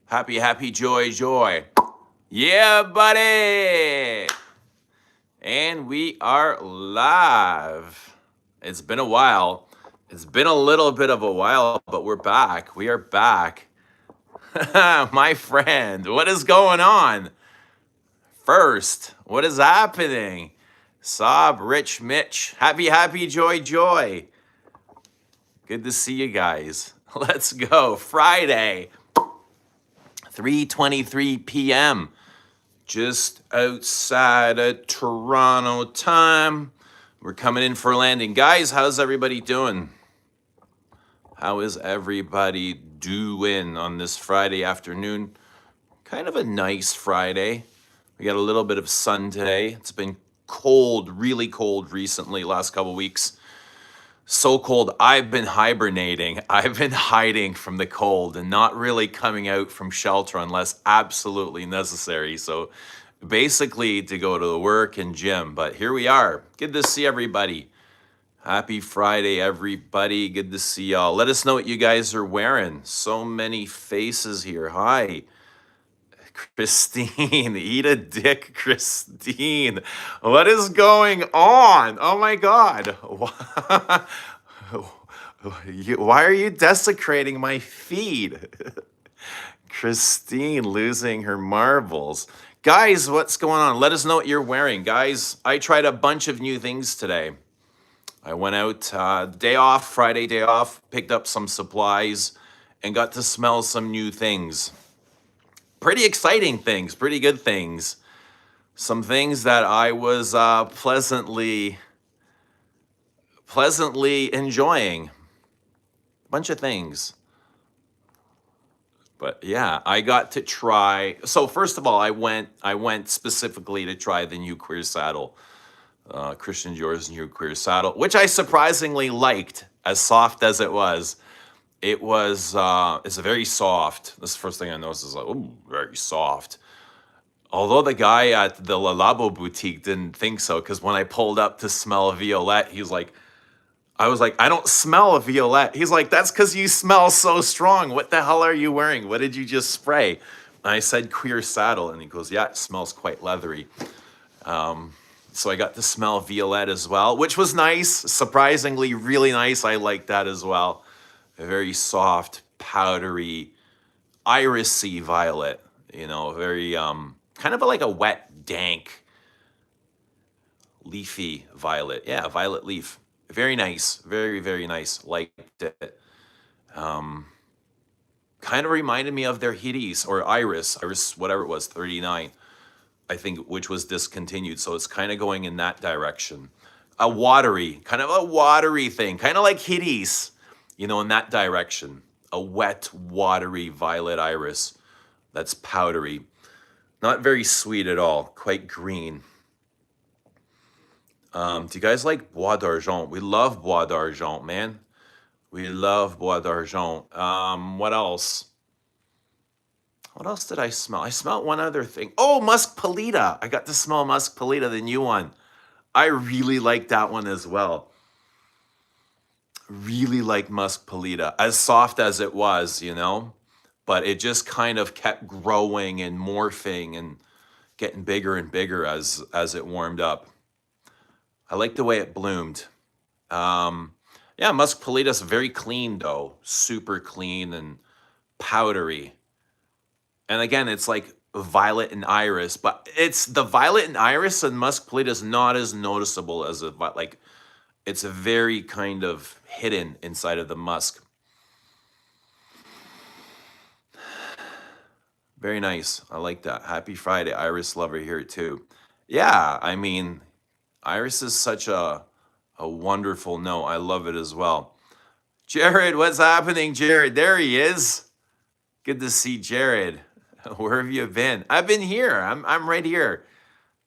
Happy, joy, joy. Yeah, buddy. And we are live. It's been a while. It's been a little bit of a while, but we're back. We are back. My friend, what is going on? First, what is happening? Sob, Rich, Mitch, happy, joy, joy. Good to see you guys. Let's go. Friday, 3:23 p.m. Just outside of Toronto time. We're coming in for a landing. Guys, how's everybody doing? How is everybody doing on this Friday afternoon? Kind of a nice Friday. We got a little bit of sun today. It's been cold, really cold recently, last couple weeks. So cold, I've been hibernating. I've been hiding from the cold and not really coming out from shelter unless absolutely necessary. So basically to go to the work and gym, but here we are. Good to see everybody. Happy Friday, everybody. Good to see y'all. Let us know what you guys are wearing. So many faces here. Hi. Christine, eat a dick, Christine. What is going on? Oh my God. Why are you desecrating my feed? Christine losing her marbles. Guys, what's going on? Let us know what you're wearing. Guys, I tried a bunch of new things today. I went out, day off, Friday day off, picked up some supplies, and got to smell some new things. Pretty exciting things, pretty good things. Some things that I was pleasantly enjoying. Bunch of things. But yeah, I got to try. So first of all, I went specifically to try the new Queer Saddle, Christian Dior's new Queer Saddle, which I surprisingly liked, as soft as it was. It was, it's very soft. That's the first thing I noticed is like, oh, very soft. Although the guy at the Le Labo boutique didn't think so, because when I pulled up to smell Violette, he's like, I was like, I don't smell a Violette. He's like, that's because you smell so strong. What the hell are you wearing? What did you just spray? And I said, Queer Saddle. And he goes, yeah, it smells quite leathery. So I got to smell Violette as well, which was nice. Surprisingly, really nice. I like that as well. A very soft, powdery, irisy violet. You know, very kind of like a wet, dank, leafy violet. Yeah, violet leaf. Very nice. Very, very nice. Liked it. Kind of reminded me of their Hidis or Iris, whatever it was, 39, I think, which was discontinued. So it's kind of going in that direction. Kind of a watery thing, kind of like Hidis, you know, in that direction. A wet, watery violet iris that's powdery. Not very sweet at all, quite green. Do you guys like Bois d'Argent? We love Bois d'Argent, man. We love Bois d'Argent. What else? What else did I smell? I smelled one other thing. Oh, Musk Polita. I got to smell Musk Polita, the new one. I really like that one as well. Really like Musk Polita, as soft as it was, you know, but it just kind of kept growing and morphing and getting bigger and bigger as it warmed up. I like the way it bloomed. Yeah, Musk Polita's very clean though, super clean and powdery. And again, it's like violet and iris, but it's the violet and iris and Musk Polita is not as noticeable as like it's a very kind of hidden inside of the musk. Very nice. I like that. Happy Friday. Iris lover here too. Yeah, I mean, Iris is such a wonderful note. I love it as well. Jared, what's happening, Jared? There he is. Good to see Jared. Where have you been? I've been here. I'm right here.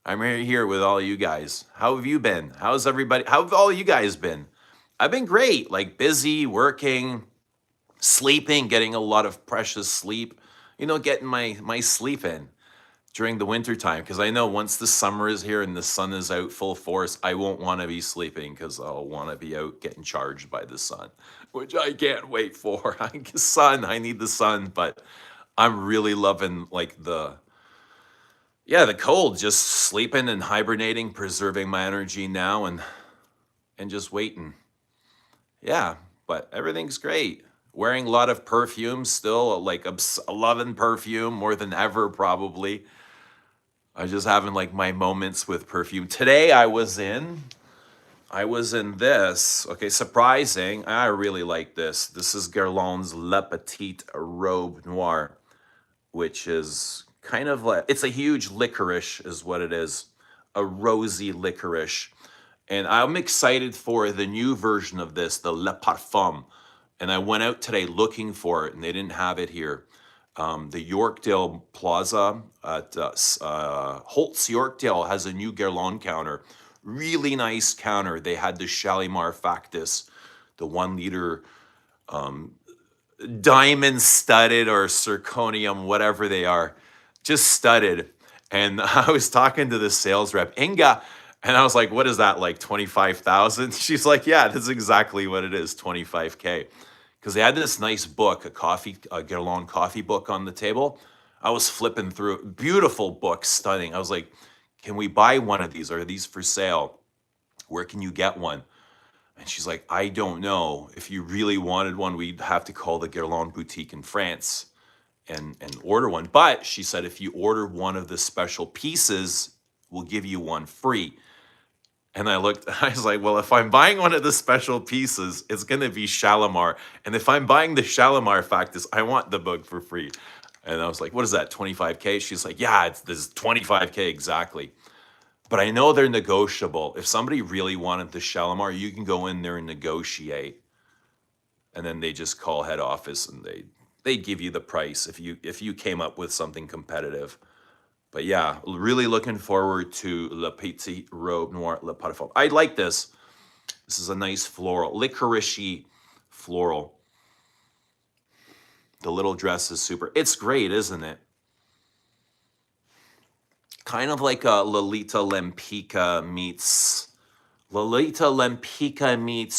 I'm right here with all you guys. How have you been? How's everybody? How have all you guys been? I've been great, like busy, working, sleeping, getting a lot of precious sleep. You know, getting my sleep in. during the winter time, because I know once the summer is here and the sun is out full force, I won't want to be sleeping because I'll want to be out getting charged by the sun, which I can't wait for. Sun, I need the sun, but I'm really loving like the cold, just sleeping and hibernating, preserving my energy now and just waiting. Yeah, but everything's great. Wearing a lot of perfume still, like loving perfume more than ever, probably. I just having like my moments with perfume. Today I was in this. Okay, surprising. I really like this. This is Guerlain's Le Petit Robe Noir, which is kind of like, it's a huge licorice is what it is. A rosy licorice. And I'm excited for the new version of this, the Le Parfum. And I went out today looking for it, and they didn't have it here. The Yorkdale Plaza at Holt's Yorkdale has a new Guerlain counter. Really nice counter. They had the Shalimar Factus, the 1 liter diamond studded or zirconium, whatever they are, just studded. And I was talking to the sales rep, Inga, and I was like, what is that, like 25,000? She's like, yeah, that's exactly what it is, 25K. Because they had this nice book, a Guerlain coffee book on the table. I was flipping through it. Beautiful book, stunning. I was like, can we buy one of these? Are these for sale? Where can you get one? And she's like, I don't know. If you really wanted one, we'd have to call the Guerlain boutique in France and order one. But she said, if you order one of the special pieces, we'll give you one free. And I looked, I was like, well, if I'm buying one of the special pieces, it's going to be Shalimar. And if I'm buying the Shalimar Factus, I want the book for free. And I was like, what is that, 25K? She's like, yeah, this is 25K exactly. But I know they're negotiable. If somebody really wanted the Shalimar, you can go in there and negotiate. And then they just call head office and they'd give you the price if you came up with something competitive. But yeah, really looking forward to Le Petit Robe Noir Le Parfum. I like this. This is a nice floral, licoricey floral. The little dress is super. It's great, isn't it? Kind of like a Lolita Lempicka meets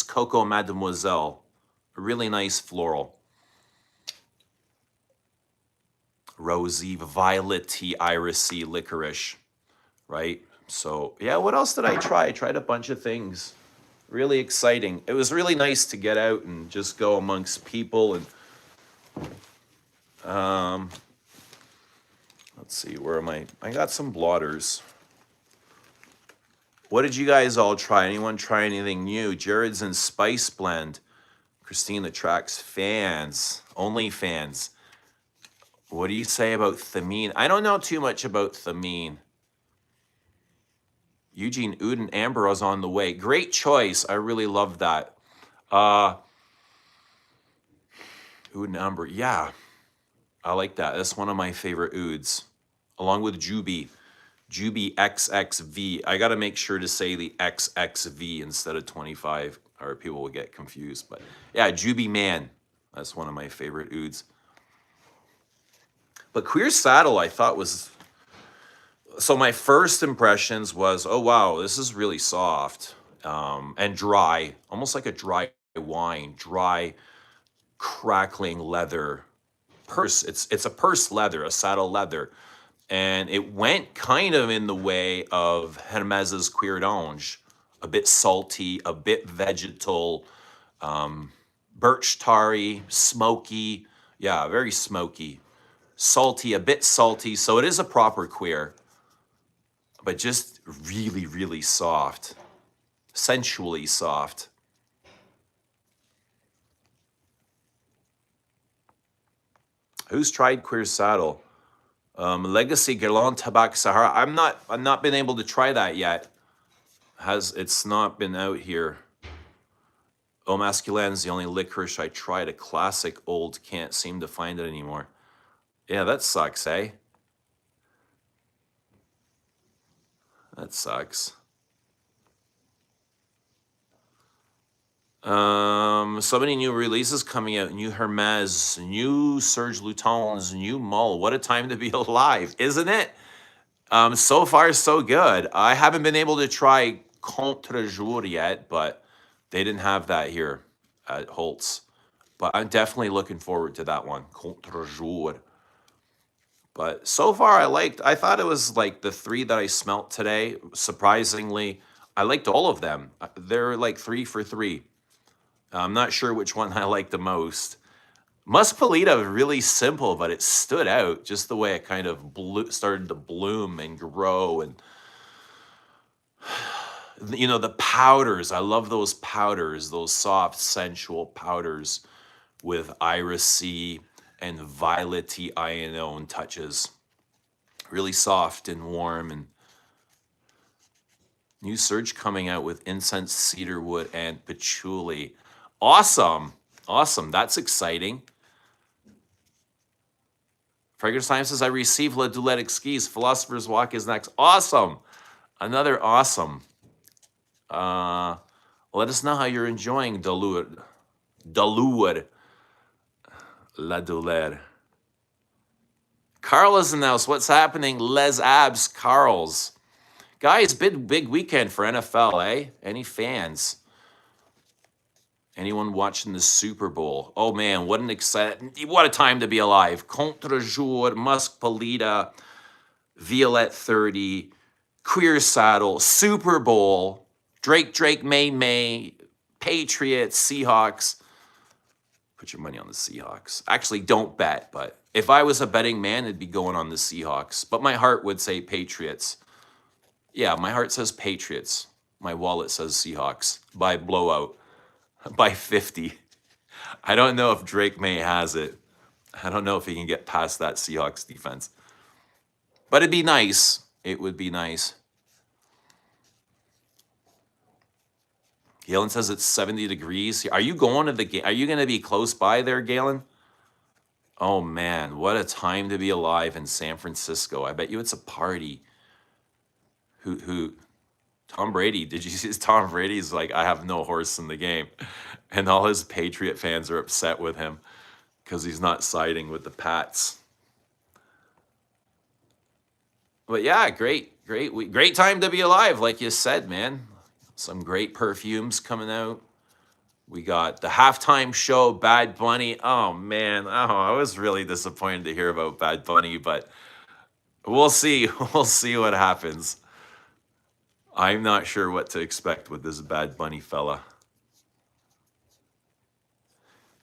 Coco Mademoiselle. A really nice floral. Rosy, violety, irisy, licorice, right? So yeah, what else did I try? I tried a bunch of things. Really exciting. It was really nice to get out and just go amongst people and let's see, where am I? I got some blotters. What did you guys all try? Anyone try anything new? Jared's in Spice Blend. Christine attracts fans, only fans. What do you say about Thamine? I don't know too much about Thamine. Eugene Oud and Amber is on the way. Great choice. I really love that. Oud and Amber. Yeah, I like that. That's one of my favorite Ouds, along with Juby. Juby XXV. I got to make sure to say the XXV instead of 25, or people will get confused. But yeah, Juby Man. That's one of my favorite Ouds. But Queer Saddle, I thought was, so my first impressions was, oh wow, this is really soft and dry, almost like a dry wine, dry, crackling leather purse. It's a purse leather, a saddle leather, and it went kind of in the way of Hermes's Cuir d'Ange, a bit salty, a bit vegetal, birch tarry, smoky, yeah, very smoky. Salty, a bit salty. So it is a proper queer, but just really, really soft, sensually soft. Who's tried Queer Saddle? Legacy Guerlain Tabac Sahara. I've not been able to try that yet. It's not been out here. Eau Masculine's the only licorice I tried. A classic old, can't seem to find it anymore. Yeah, that sucks, eh? That sucks. So many new releases coming out. New Hermes, new Serge Lutens, new Mull. What a time to be alive, isn't it? So far, so good. I haven't been able to try Contre Jour yet, but they didn't have that here at Holt's. But I'm definitely looking forward to that one, Contre Jour. But so far, I thought it was like the three that I smelt today. Surprisingly, I liked all of them. They're like 3 for 3. I'm not sure which one I like the most. Muscalita, really simple, but it stood out just the way it kind of started to bloom and grow. And, the powders. I love those powders, those soft, sensual powders with irisy and violety ionone touches. Really soft and warm. And new surge coming out with incense, cedarwood, and patchouli. Awesome. Awesome. That's exciting. Fragrance Time says, I received La Doulette Exquise. Philosopher's Walk is next. Awesome. Another awesome. Let us know how you're enjoying Dalouad. La Doulette. Carl is in the house. What's happening? Les Abs, Carl's. Guys, big weekend for NFL, eh? Any fans? Anyone watching the Super Bowl? Oh man, what a time to be alive. Contre Jour, Musk Polita, Violette 30, Queer Saddle, Super Bowl, Drake, May, Patriots, Seahawks. Put your money on the Seahawks. Actually, don't bet, but if I was a betting man, it'd be going on the Seahawks. But my heart would say Patriots. Yeah, my heart says Patriots. My wallet says Seahawks by blowout, by 50. I don't know if Drake May has it. I don't know if he can get past that Seahawks defense. But it'd be nice. It would be nice. Galen says it's 70 degrees. Are you going to the game? Are you going to be close by there, Galen? Oh, man. What a time to be alive in San Francisco. I bet you it's a party. Who? Tom Brady. Did you see Tom Brady's like, I have no horse in the game. And all his Patriot fans are upset with him because he's not siding with the Pats. But yeah, great time to be alive, like you said, man. Some great perfumes coming out. We got the halftime show, Bad Bunny. Oh, man. I was really disappointed to hear about Bad Bunny, but we'll see. We'll see what happens. I'm not sure what to expect with this Bad Bunny fella.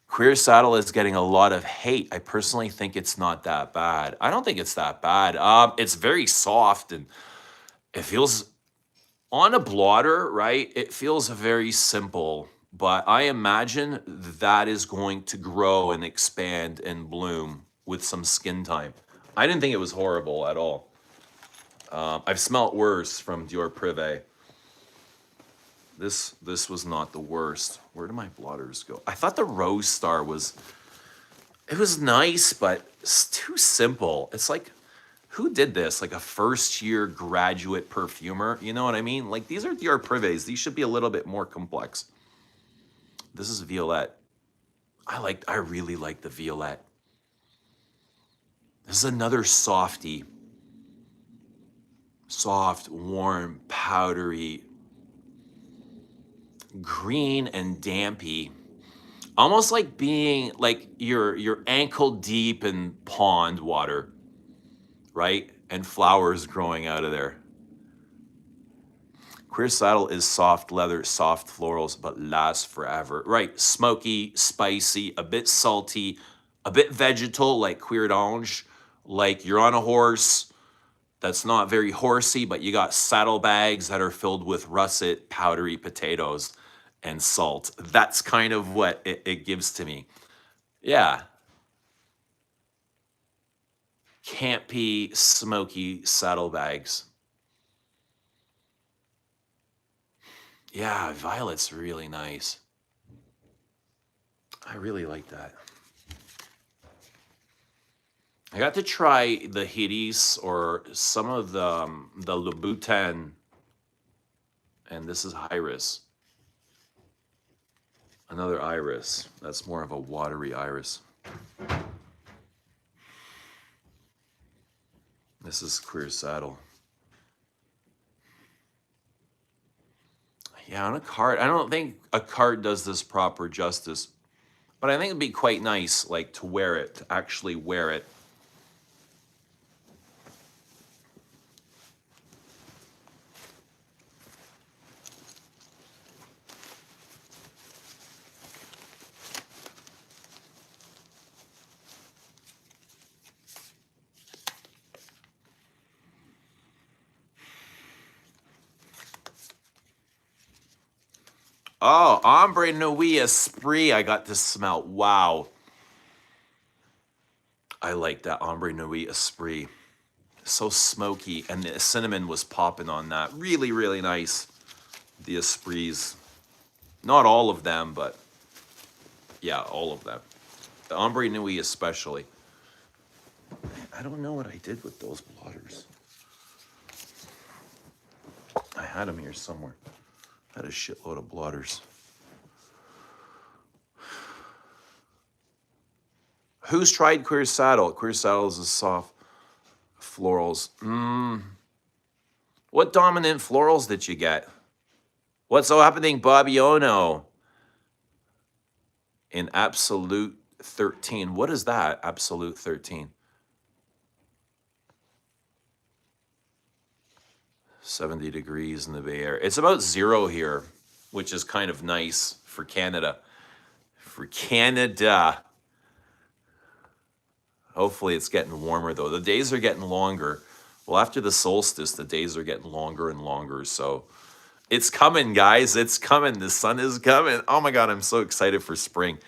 Queer Saddle is getting a lot of hate. I personally think it's not that bad. I don't think it's that bad. It's very soft and it feels on a blotter, right? It feels very simple, but I imagine that is going to grow and expand and bloom with some skin time. I didn't think it was horrible at all. I've smelt worse from Dior Privé. This was not the worst. Where do my blotters go? I thought the Rose Star was nice, but it's too simple. It's like, who did this? Like a first-year graduate perfumer? You know what I mean? Like, these are Dior Privés. These should be a little bit more complex. This is Violette. I really like the Violette. This is another softie. Soft, warm, powdery, green and dampy. Almost like being like you're ankle deep in pond water. Right? And flowers growing out of there. Queer Saddle is soft leather, soft florals, but lasts forever. Right, smoky, spicy, a bit salty, a bit vegetal like Queer d'Ange. Like you're on a horse that's not very horsey, but you got saddlebags that are filled with russet, powdery potatoes and salt. That's kind of what it gives to me. Yeah. Campy, smoky saddlebags. Yeah, Violet's really nice. I really like that. I got to try the Hades or some of the Louboutin, and this is Iris. Another iris. That's more of a watery iris. This is Queer Saddle. Yeah, on a card. I don't think a card does this proper justice, but I think it'd be quite nice, like, to wear it, to actually wear it. Oh, Ombre Nuit Esprit. I got to smell. Wow. I like that Ombre Nuit Esprit. So smoky, and the cinnamon was popping on that. Really, really nice. The Esprits. Not all of them, but yeah, all of them. The Ombre Nuit especially. I don't know what I did with those blotters. I had them here somewhere. I had a shitload of blotters. Who's tried Queer Saddle? Queer Saddle is a soft florals. What dominant florals did you get? What's so happening, Bobby Ono? In Absolute 13. What is that, Absolute 13? 70 degrees in the Bay Area. It's about 0 here, which is kind of nice for Canada. For Canada. Hopefully it's getting warmer, though. The days are getting longer. Well, after the solstice, the days are getting longer and longer. So it's coming, guys. It's coming. The sun is coming. Oh, my God. I'm so excited for spring.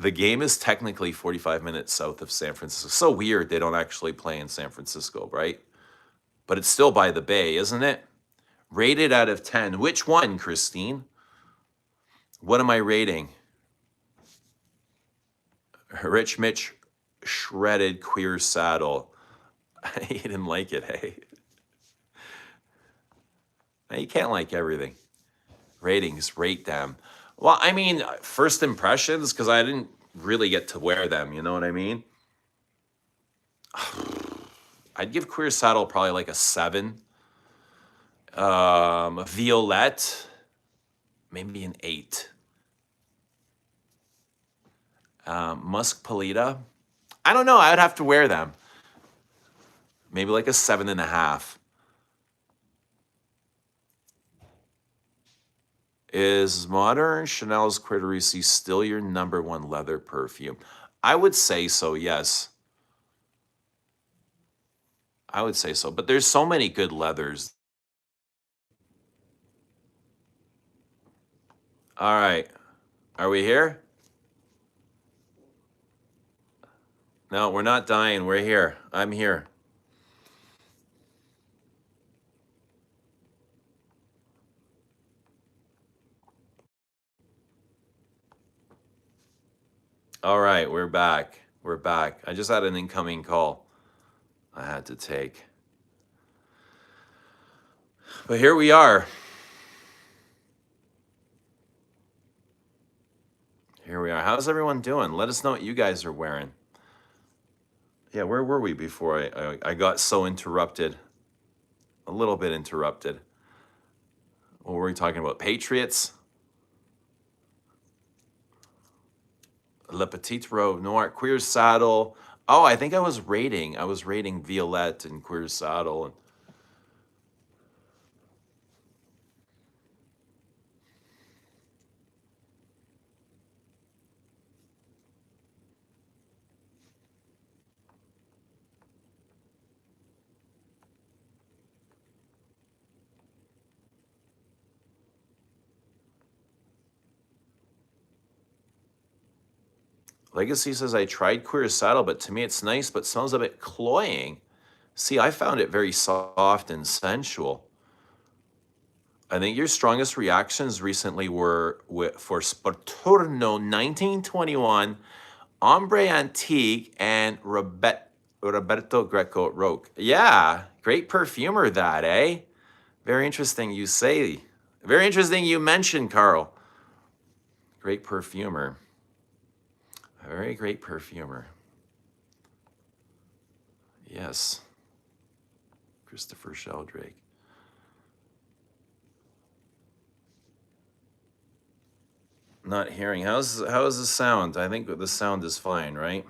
The game is technically 45 minutes south of San Francisco. So weird they don't actually play in San Francisco, right? But it's still by the bay, isn't it? Rated out of 10. Which one, Christine? What am I rating? Rich Mitch Shredded Queer Saddle. He didn't like it, hey? You can't like everything. Ratings, rate them. Well, I mean, first impressions, because I didn't really get to wear them, you know what I mean? I'd give Queer Saddle probably like a 7. Violette, maybe an 8. Musk Polita, I don't know. I would have to wear them. Maybe like a 7.5. Is Modern Chanel's Criterici still your #1 leather perfume? I would say so, yes. I would say so. But there's so many good leathers. All right. Are we here? No, we're not dying. We're here. I'm here. All right, we're back. We're back. I just had an incoming call I had to take. But here we are. Here we are. How's everyone doing? Let us know what you guys are wearing. Yeah, where were we before I got so interrupted? A little bit interrupted. What were we talking about? Patriots? Le Petit Robe Noir, Queer Saddle. Oh, I think I was rating. Violette and Queer Saddle. And Legacy says, I tried Queer Saddle, but to me it's nice, but smells a bit cloying. See, I found it very soft and sensual. I think your strongest reactions recently were for Sparturno 1921, Ombre Antique, and Roberto Greco Roque. Yeah, great perfumer that, eh? Very interesting you say. Very interesting you mentioned, Carl. Great perfumer. A very great perfumer. Yes. Christopher Sheldrake. Not hearing. How's the sound? I think the sound is fine, right?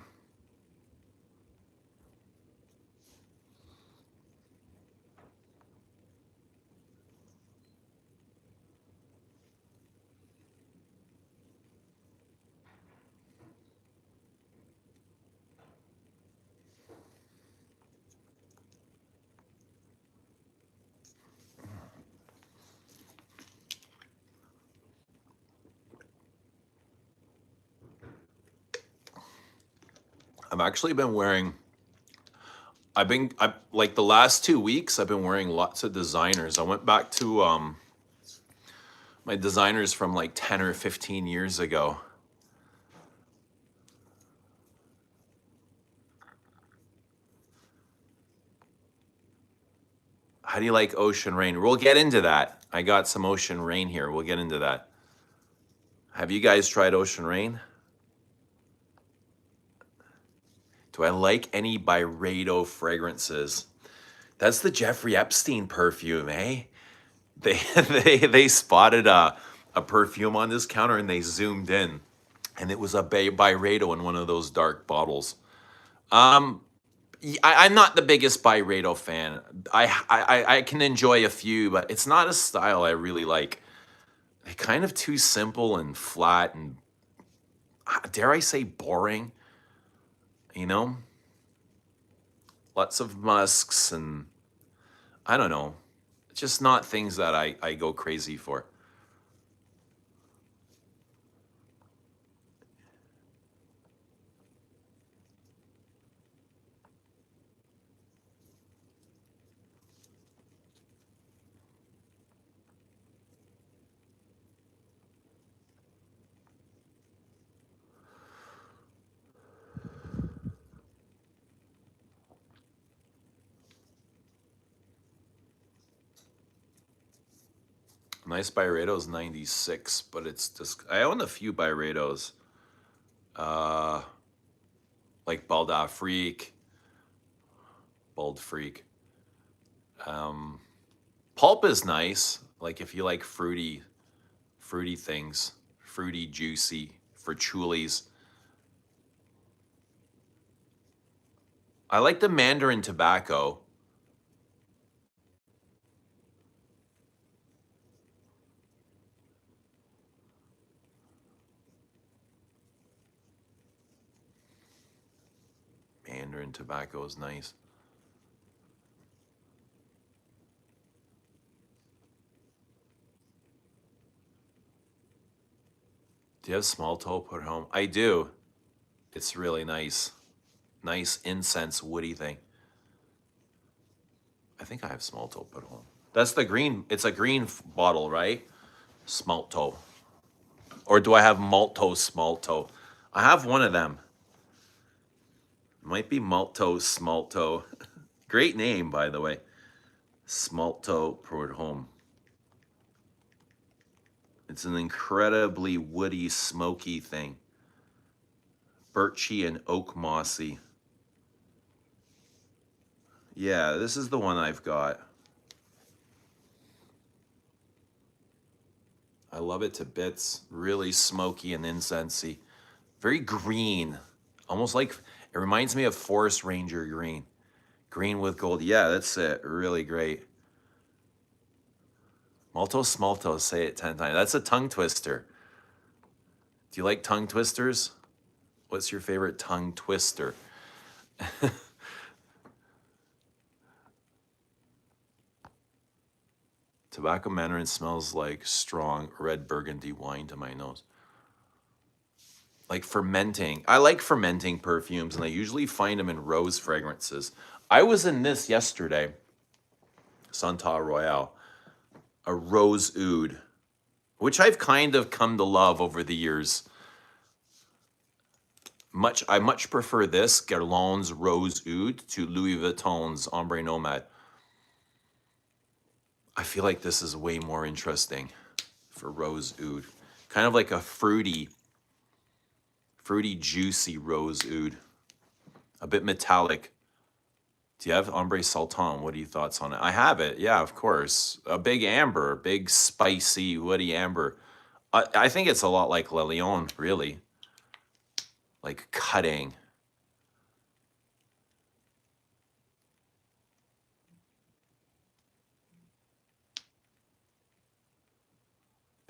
I've actually been wearing. I like the last 2 weeks. I've been wearing lots of designers. I went back to my designers from like 10 or 15 years ago. How do you like Ocean Rain? We'll get into that. I got some Ocean Rain here. We'll get into that. Have you guys tried Ocean Rain? Do I like any Byredo fragrances? That's the Jeffrey Epstein perfume, eh? They they spotted a perfume on this counter and they zoomed in, and it was a Byredo in one of those dark bottles. Um, I'm not the biggest Byredo fan. I can enjoy a few, but it's not a style I really like. They're kind of too simple and flat and dare I say boring. You know, lots of musks and I don't know, just not things that I go crazy for. Nice Byredo's 96, but it's just I own a few Byredos. Uh like Balda Freak, Bald Freak. Um Pulp is nice. Like if you like fruity things, fruity, juicy, for chulies. I like the Mandarin tobacco. Mandarin tobacco is nice. Do you have small toe put home? I do. It's really nice. Nice incense woody thing. I think I have small toe put home. That's the green. It's a green bottle, right? Smalt toe. Or do I have malto small toe? I have one of them. Might be malto smalto. Great name, by the way. Smalto poured home. It's an incredibly woody, smoky thing. Birchy and oak mossy. Yeah, this is the one I've got. I love it to bits. Really smoky and incensey. Very green. Almost like, it reminds me of Forest Ranger green. Green with gold. Yeah, that's it. Really great. Malto smalto, say it 10 times. That's a tongue twister. Do you like tongue twisters? What's your favorite tongue twister? Tobacco Mandarin smells like strong red burgundy wine to my nose. Like fermenting. I like fermenting perfumes, and I usually find them in rose fragrances. I was in this yesterday, Santal Royale, a rose oud, which I've kind of come to love over the years. I much prefer this Guerlain's Rose Oud to Louis Vuitton's Ombre Nomade. I feel like this is way more interesting for Rose Oud. Kind of like a fruity, juicy Rose Oud. A bit metallic. Do you have Ombre Sultan? What are your thoughts on it? I have it. Yeah, of course. A big amber, big spicy woody amber. I think it's a lot like Le Lion, really. Like cutting.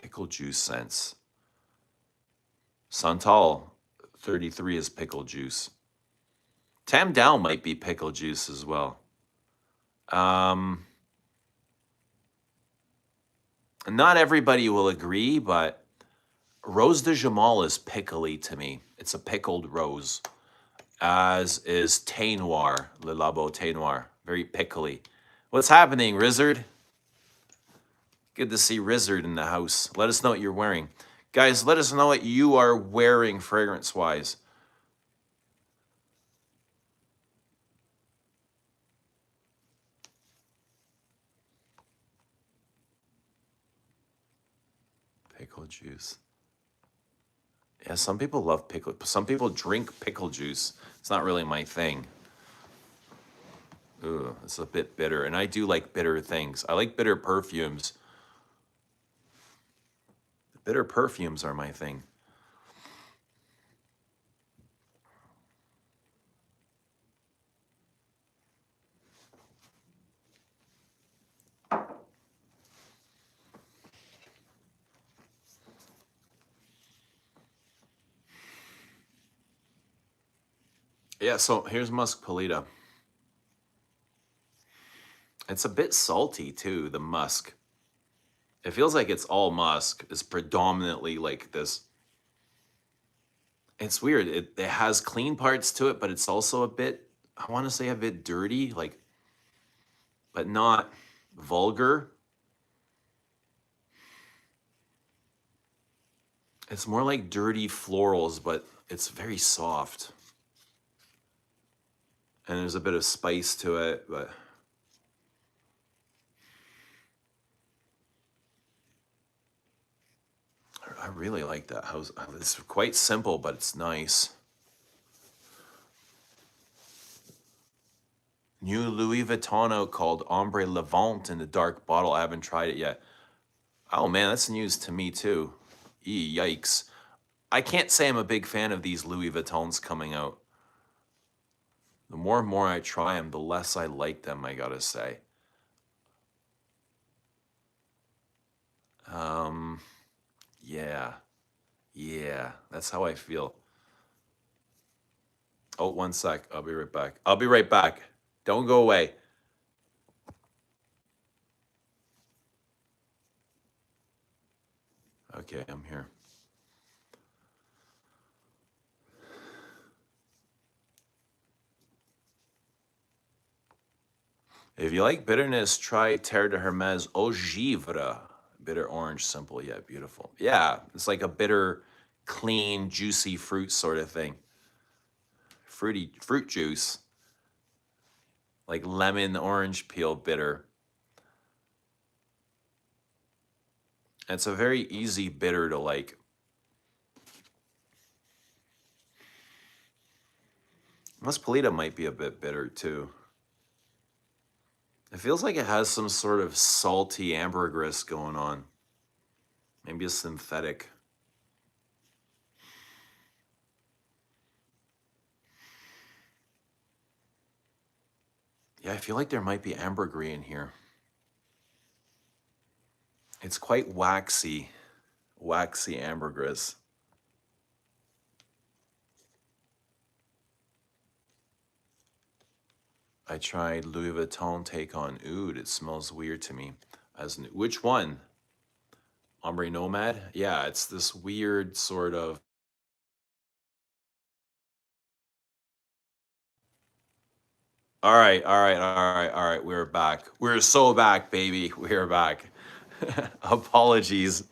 Pickle juice scents. Santal 33 is pickle juice. Tam Down might be pickle juice as well. Not everybody will agree, but Rose de Jamal is pickly to me. It's a pickled rose, as is Thé Noir, Le Labo Thé Noir. Very pickly. What's happening, Rizzard? Good to see Rizzard in the house. Let us know what you're wearing. Guys, let us know what you are wearing fragrance-wise. Pickle juice. Yeah, some people love pickle. Some people drink pickle juice. It's not really my thing. Ooh, it's a bit bitter. And I do like bitter things. I like bitter perfumes. Bitter perfumes are my thing. Yeah, so here's Musk Polita. It's a bit salty too, the musk. It feels like it's all musk. It's predominantly like this. It's weird. It has clean parts to it, but it's also a bit, I want to say a bit dirty, like, but not vulgar. It's more like dirty florals, but it's very soft. And there's a bit of spice to it, but I really like that house. It's quite simple, but it's nice. New Louis Vuitton out called Ombre Levant in the dark bottle. I haven't tried it yet. Oh man, that's news to me too. Yikes. I can't say I'm a big fan of these Louis Vuittons coming out. The more and more I try them, the less I like them, I gotta say. Yeah. Yeah, that's how I feel. Oh, 1 sec. I'll be right back. I'll be right back. Don't go away. Okay, I'm here. If you like bitterness, try Terre de Hermes Au Givre. Bitter orange, simple yet beautiful. Yeah, it's like a bitter, clean, juicy fruit sort of thing. Fruity fruit juice. Like lemon, orange peel bitter. It's a very easy bitter to like. Muspolita might be a bit bitter too. It feels like it has some sort of salty ambergris going on. Maybe a synthetic. Yeah, I feel like there might be ambergris in here. It's quite waxy ambergris. I tried Louis Vuitton Take on Oud. It smells weird to me. Which one? Ombre Nomad? Yeah, it's this weird sort of. All right, all right, all right, all right. We're back. We're so back, baby. We're back. Apologies.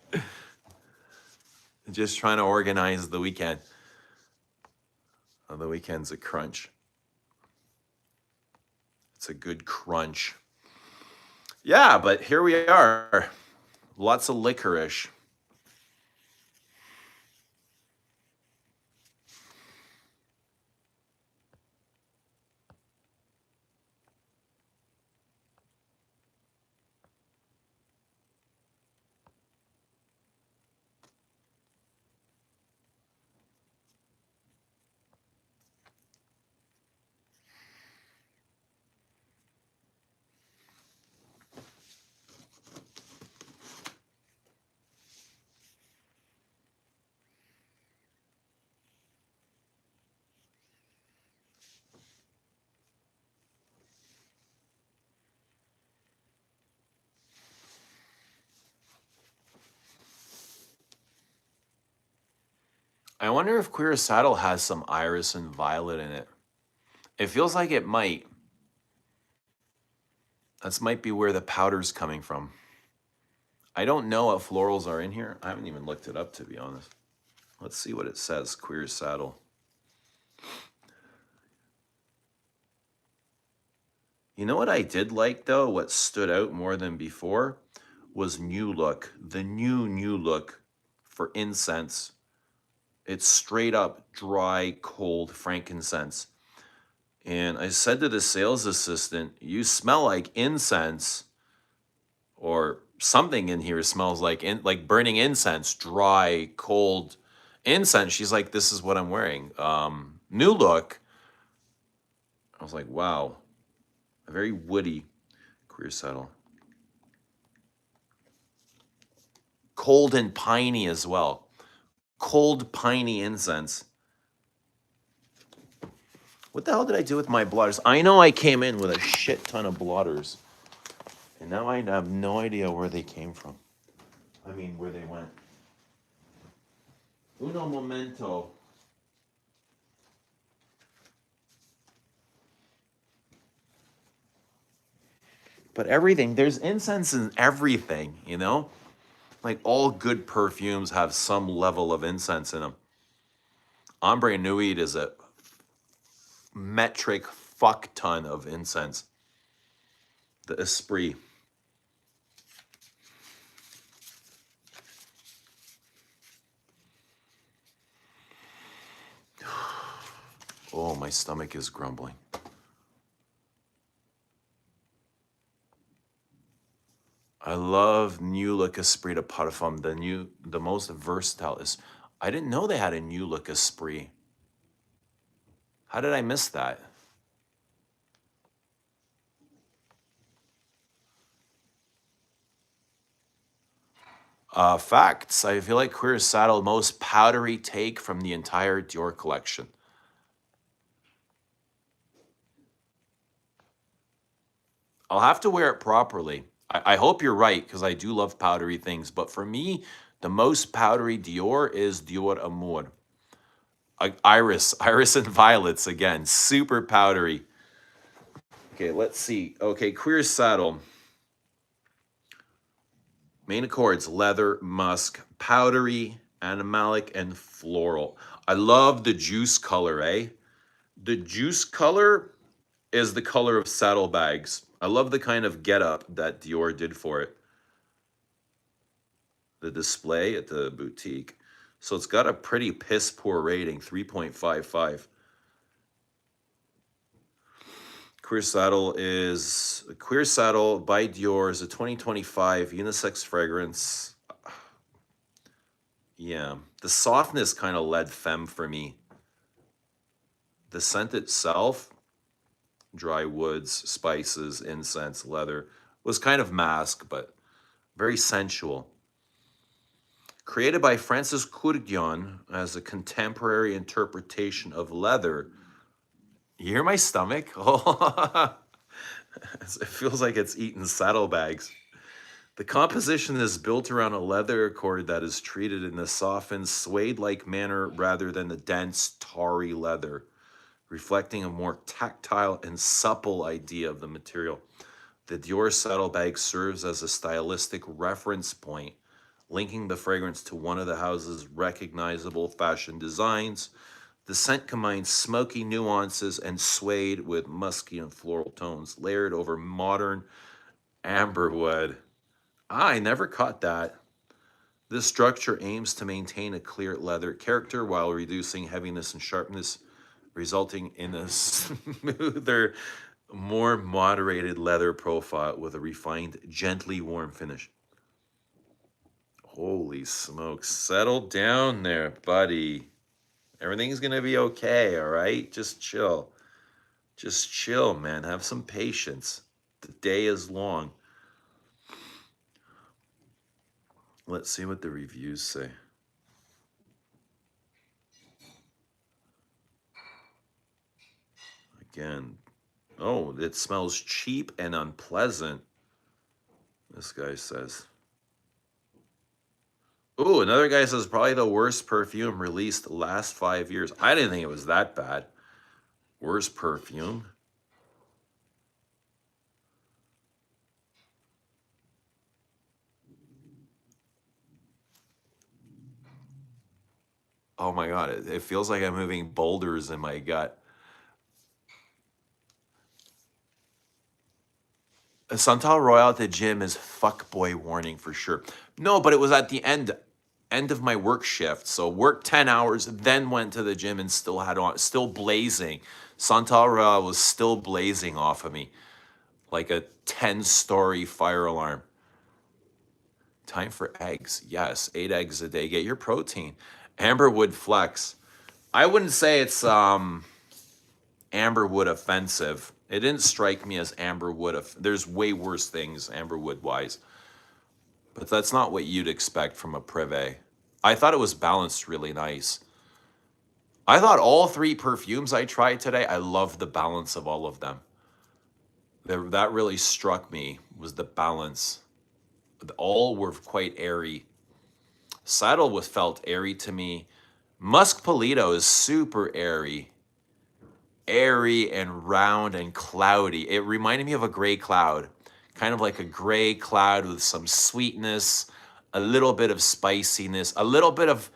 Just trying to organize the weekend. Oh, the weekend's a crunch. It's a good crunch. Yeah, but here we are. Lots of licorice. I wonder if Queer Saddle has some iris and violet in it. It feels like it might. That might be where the powder's coming from. I don't know what florals are in here. I haven't even looked it up, to be honest. Let's see what it says, Queer Saddle. You know what I did like, though? What stood out more than before was New Look. The new look for incense. It's straight up dry, cold frankincense. And I said to the sales assistant, you smell like incense, or something in here smells like burning incense, dry, cold incense. She's like, this is what I'm wearing. New Look. I was like, wow. A very woody Queer Saddle. Cold and piney as well. Cold, piney incense. What the hell did I do with my blotters? I know I came in with a shit ton of blotters. And now I have no idea where they came from. I mean, where they went. Uno momento. But everything, there's incense in everything, you know? Like all good perfumes have some level of incense in them. Ombre Nuit is a metric fuck ton of incense. The Esprit. Oh, my stomach is grumbling. I love New Look Esprit de Parfum. The most versatile is. I didn't know they had a New Look Esprit. How did I miss that? Facts. I feel like Queer Saddle most powdery take from the entire Dior collection. I'll have to wear it properly. I hope you're right, because I do love powdery things. But for me, the most powdery Dior is Dior Amour. Iris and violets again, super powdery. Okay, let's see. Okay, Queer Saddle. Main accords, leather, musk, powdery, animalic, and floral. I love the juice color, eh? The juice color is the color of saddlebags. I love the kind of getup that Dior did for it. The display at the boutique. So it's got a pretty piss poor rating, 3.55. Queer Saddle by Dior is a 2025 unisex fragrance. Yeah, the softness kind of led femme for me. The scent itself, dry woods, spices, incense, leather, was kind of mask, but very sensual. Created by Francis Courdion as a contemporary interpretation of leather. You hear my stomach? Oh, it feels like it's eating saddlebags. The composition is built around a leather accord that is treated in a softened, suede-like manner rather than the dense, tarry leather, reflecting a more tactile and supple idea of the material. The Dior saddlebag serves as a stylistic reference point, linking the fragrance to one of the house's recognizable fashion designs. The scent combines smoky nuances and suede with musky and floral tones, layered over modern amberwood. I never caught that. This structure aims to maintain a clear leather character while reducing heaviness and sharpness, resulting in a smoother, more moderated leather profile with a refined, gently warm finish. Holy smokes. Settle down there, buddy. Everything's going to be okay, all right? Just chill. Just chill, man. Have some patience. The day is long. Let's see what the reviews say. Again, oh, it smells cheap and unpleasant, this guy says. Ooh, another guy says probably the worst perfume released the last 5 years. I didn't think it was that bad. Worst perfume. Oh my God, it feels like I'm moving boulders in my gut. A Santal Royal at the gym is fuckboy warning for sure. No, but it was at the end of my work shift. So worked 10 hours, then went to the gym and still had on, still blazing. Santal Royal was still blazing off of me like a 10-story fire alarm. Time for eggs. Yes, 8 eggs a day. Get your protein. Amberwood Flex. I wouldn't say it's Amberwood offensive. It didn't strike me as Amberwood. There's way worse things Amberwood wise, but that's not what you'd expect from a Privé. I thought it was balanced really nice. I thought all 3 perfumes I tried today, I loved the balance of all of them. That really struck me, was the balance. All were quite airy. Saddle was felt airy to me. Musk Polito is super airy. Airy and round and cloudy. It reminded me of a gray cloud, kind of like a gray cloud with some sweetness, a little bit of spiciness, a little bit of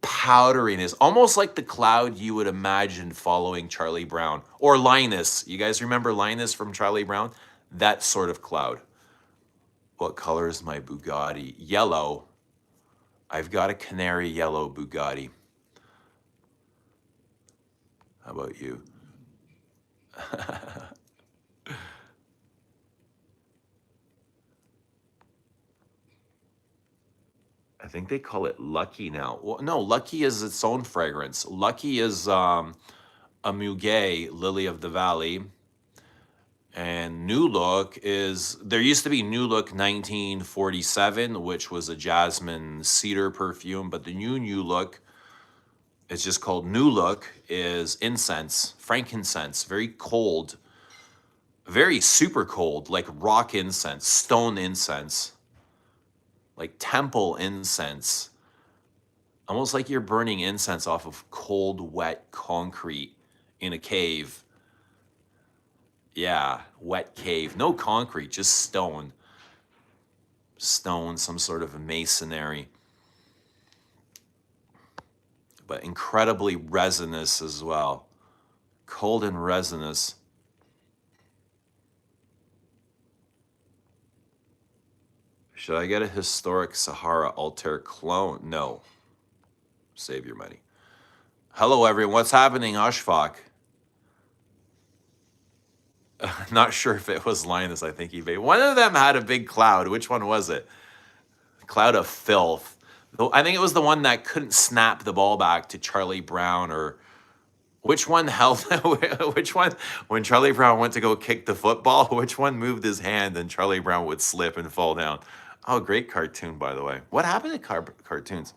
powderiness, almost like the cloud you would imagine following Charlie Brown or Linus. You guys remember Linus from Charlie Brown? That sort of cloud. What color is my Bugatti? Yellow. I've got a canary yellow Bugatti. How about you? I think they call it Lucky now. Well, no, Lucky is its own fragrance. Lucky is a Muguet, Lily of the Valley. And New Look is, there used to be New Look 1947, which was a jasmine cedar perfume, but the New Look, it's just called New Look, is incense, frankincense, very cold, very super cold, like rock incense, stone incense, like temple incense, almost like you're burning incense off of cold, wet concrete in a cave. Yeah, wet cave. No concrete, just stone. Stone, some sort of masonry. But incredibly resinous as well. Cold and resinous. Should I get a historic Sahara Altair clone? No. Save your money. Hello, everyone. What's happening, Ashfaq? Not sure if it was Linus, I think he made. One of them had a big cloud. Which one was it? Cloud of filth. I think it was the one that couldn't snap the ball back to Charlie Brown, or which one held, which one, when Charlie Brown went to go kick the football, which one moved his hand and Charlie Brown would slip and fall down? Oh, great cartoon, by the way. What happened to cartoons?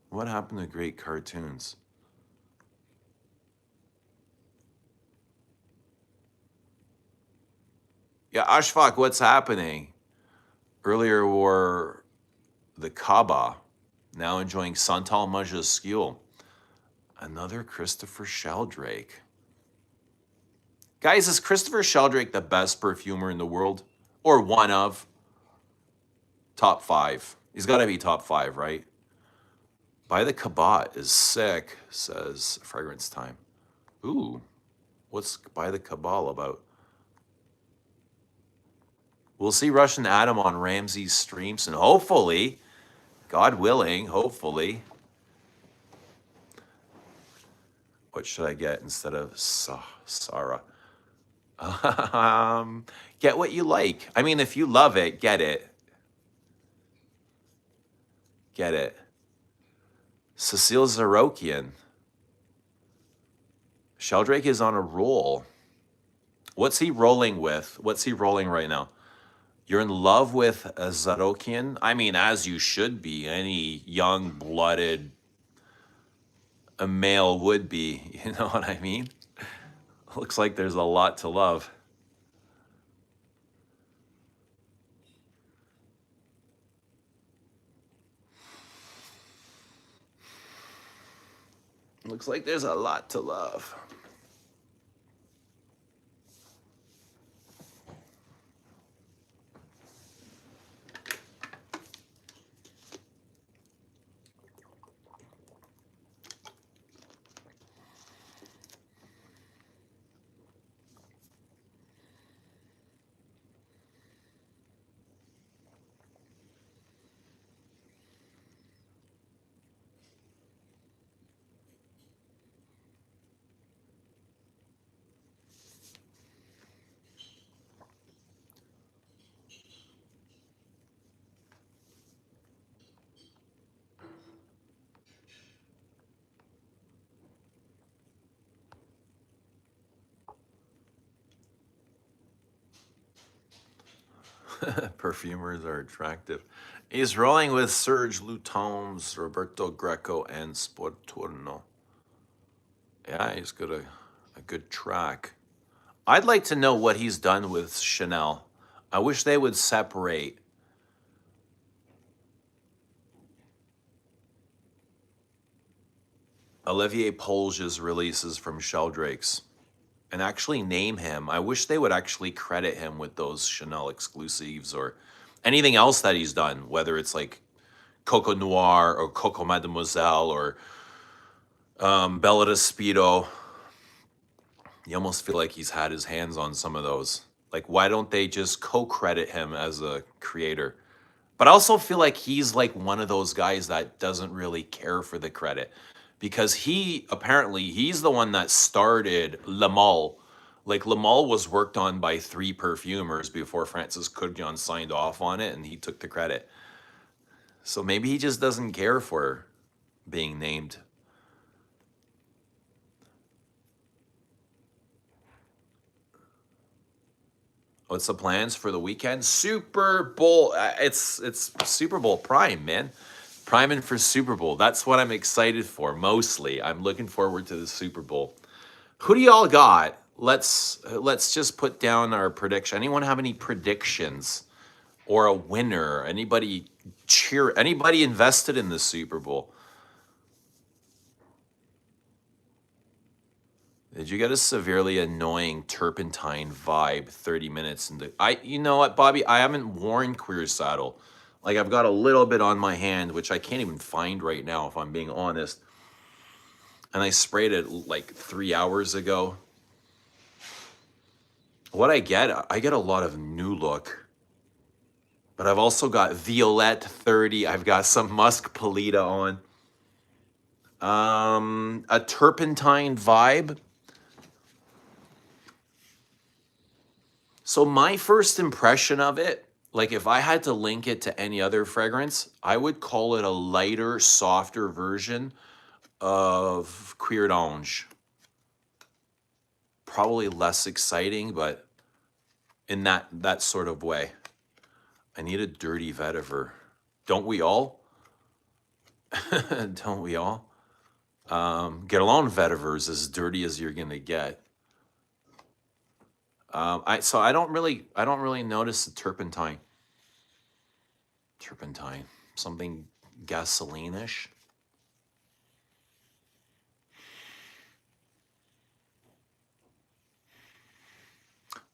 What happened to great cartoons? Yeah, Ashfaq, what's happening? Earlier were the Kaaba, now enjoying Santal Majuscule. Another Christopher Sheldrake. Guys, is Christopher Sheldrake the best perfumer in the world? Or one of? Top 5. He's got to be top 5, right? By the Kabat is sick, says Fragrance Time. Ooh, what's By the Cabal about? We'll see Russian Adam on Ramsey's streams, and hopefully, God willing, hopefully. What should I get instead of Sarah? Get what you like. I mean, if you love it, get it. Get it. Cecile Zarokian. Sheldrake is on a roll. What's he rolling with? What's he rolling right now? You're in love with a Zarokian? I mean, as you should be. Any young-blooded a male would be. You know what I mean? Looks like there's a lot to love. Looks like there's a lot to love. Perfumers are attractive. He's rolling with Serge Lutens, Roberto Greco, and Sporturno. Yeah, he's got a good track. I'd like to know what he's done with Chanel. I wish they would separate Olivier Polge's releases from Sheldrake's and actually name him. I wish they would actually credit him with those Chanel exclusives or anything else that he's done, whether it's like Coco Noir or Coco Mademoiselle or Bella de Speedo. You almost feel like he's had his hands on some of those. Like, why don't they just co-credit him as a creator? But I also feel like he's like one of those guys that doesn't really care for the credit because he's the one that started Le Male. Like Le Male was worked on by 3 perfumers before Francis Cudjon signed off on it and he took the credit. So maybe he just doesn't care for being named. What's the plans for the weekend? Super Bowl. It's Super Bowl prime, man. Priming for Super Bowl. That's what I'm excited for mostly. I'm looking forward to the Super Bowl. Who do y'all got? Let's just put down our prediction. Anyone have any predictions or a winner? Anybody invested in the Super Bowl? Did you get a severely annoying turpentine vibe 30 minutes into you know what, Bobby? I haven't worn Queer Saddle. Like I've got a little bit on my hand, which I can't even find right now if I'm being honest. And I sprayed it like 3 hours ago. What I get a lot of New Look. But I've also got Violette 30. I've got some Musk Polita on. A turpentine vibe. So my first impression of it, like if I had to link it to any other fragrance, I would call it a lighter, softer version of Cuir d'Ange. Probably less exciting, but in that sort of way. I need a dirty vetiver. Don't we all? Don't we all? Guerlain vetivers as dirty as you're gonna get. I don't really notice the turpentine. Turpentine, something gasoline-ish.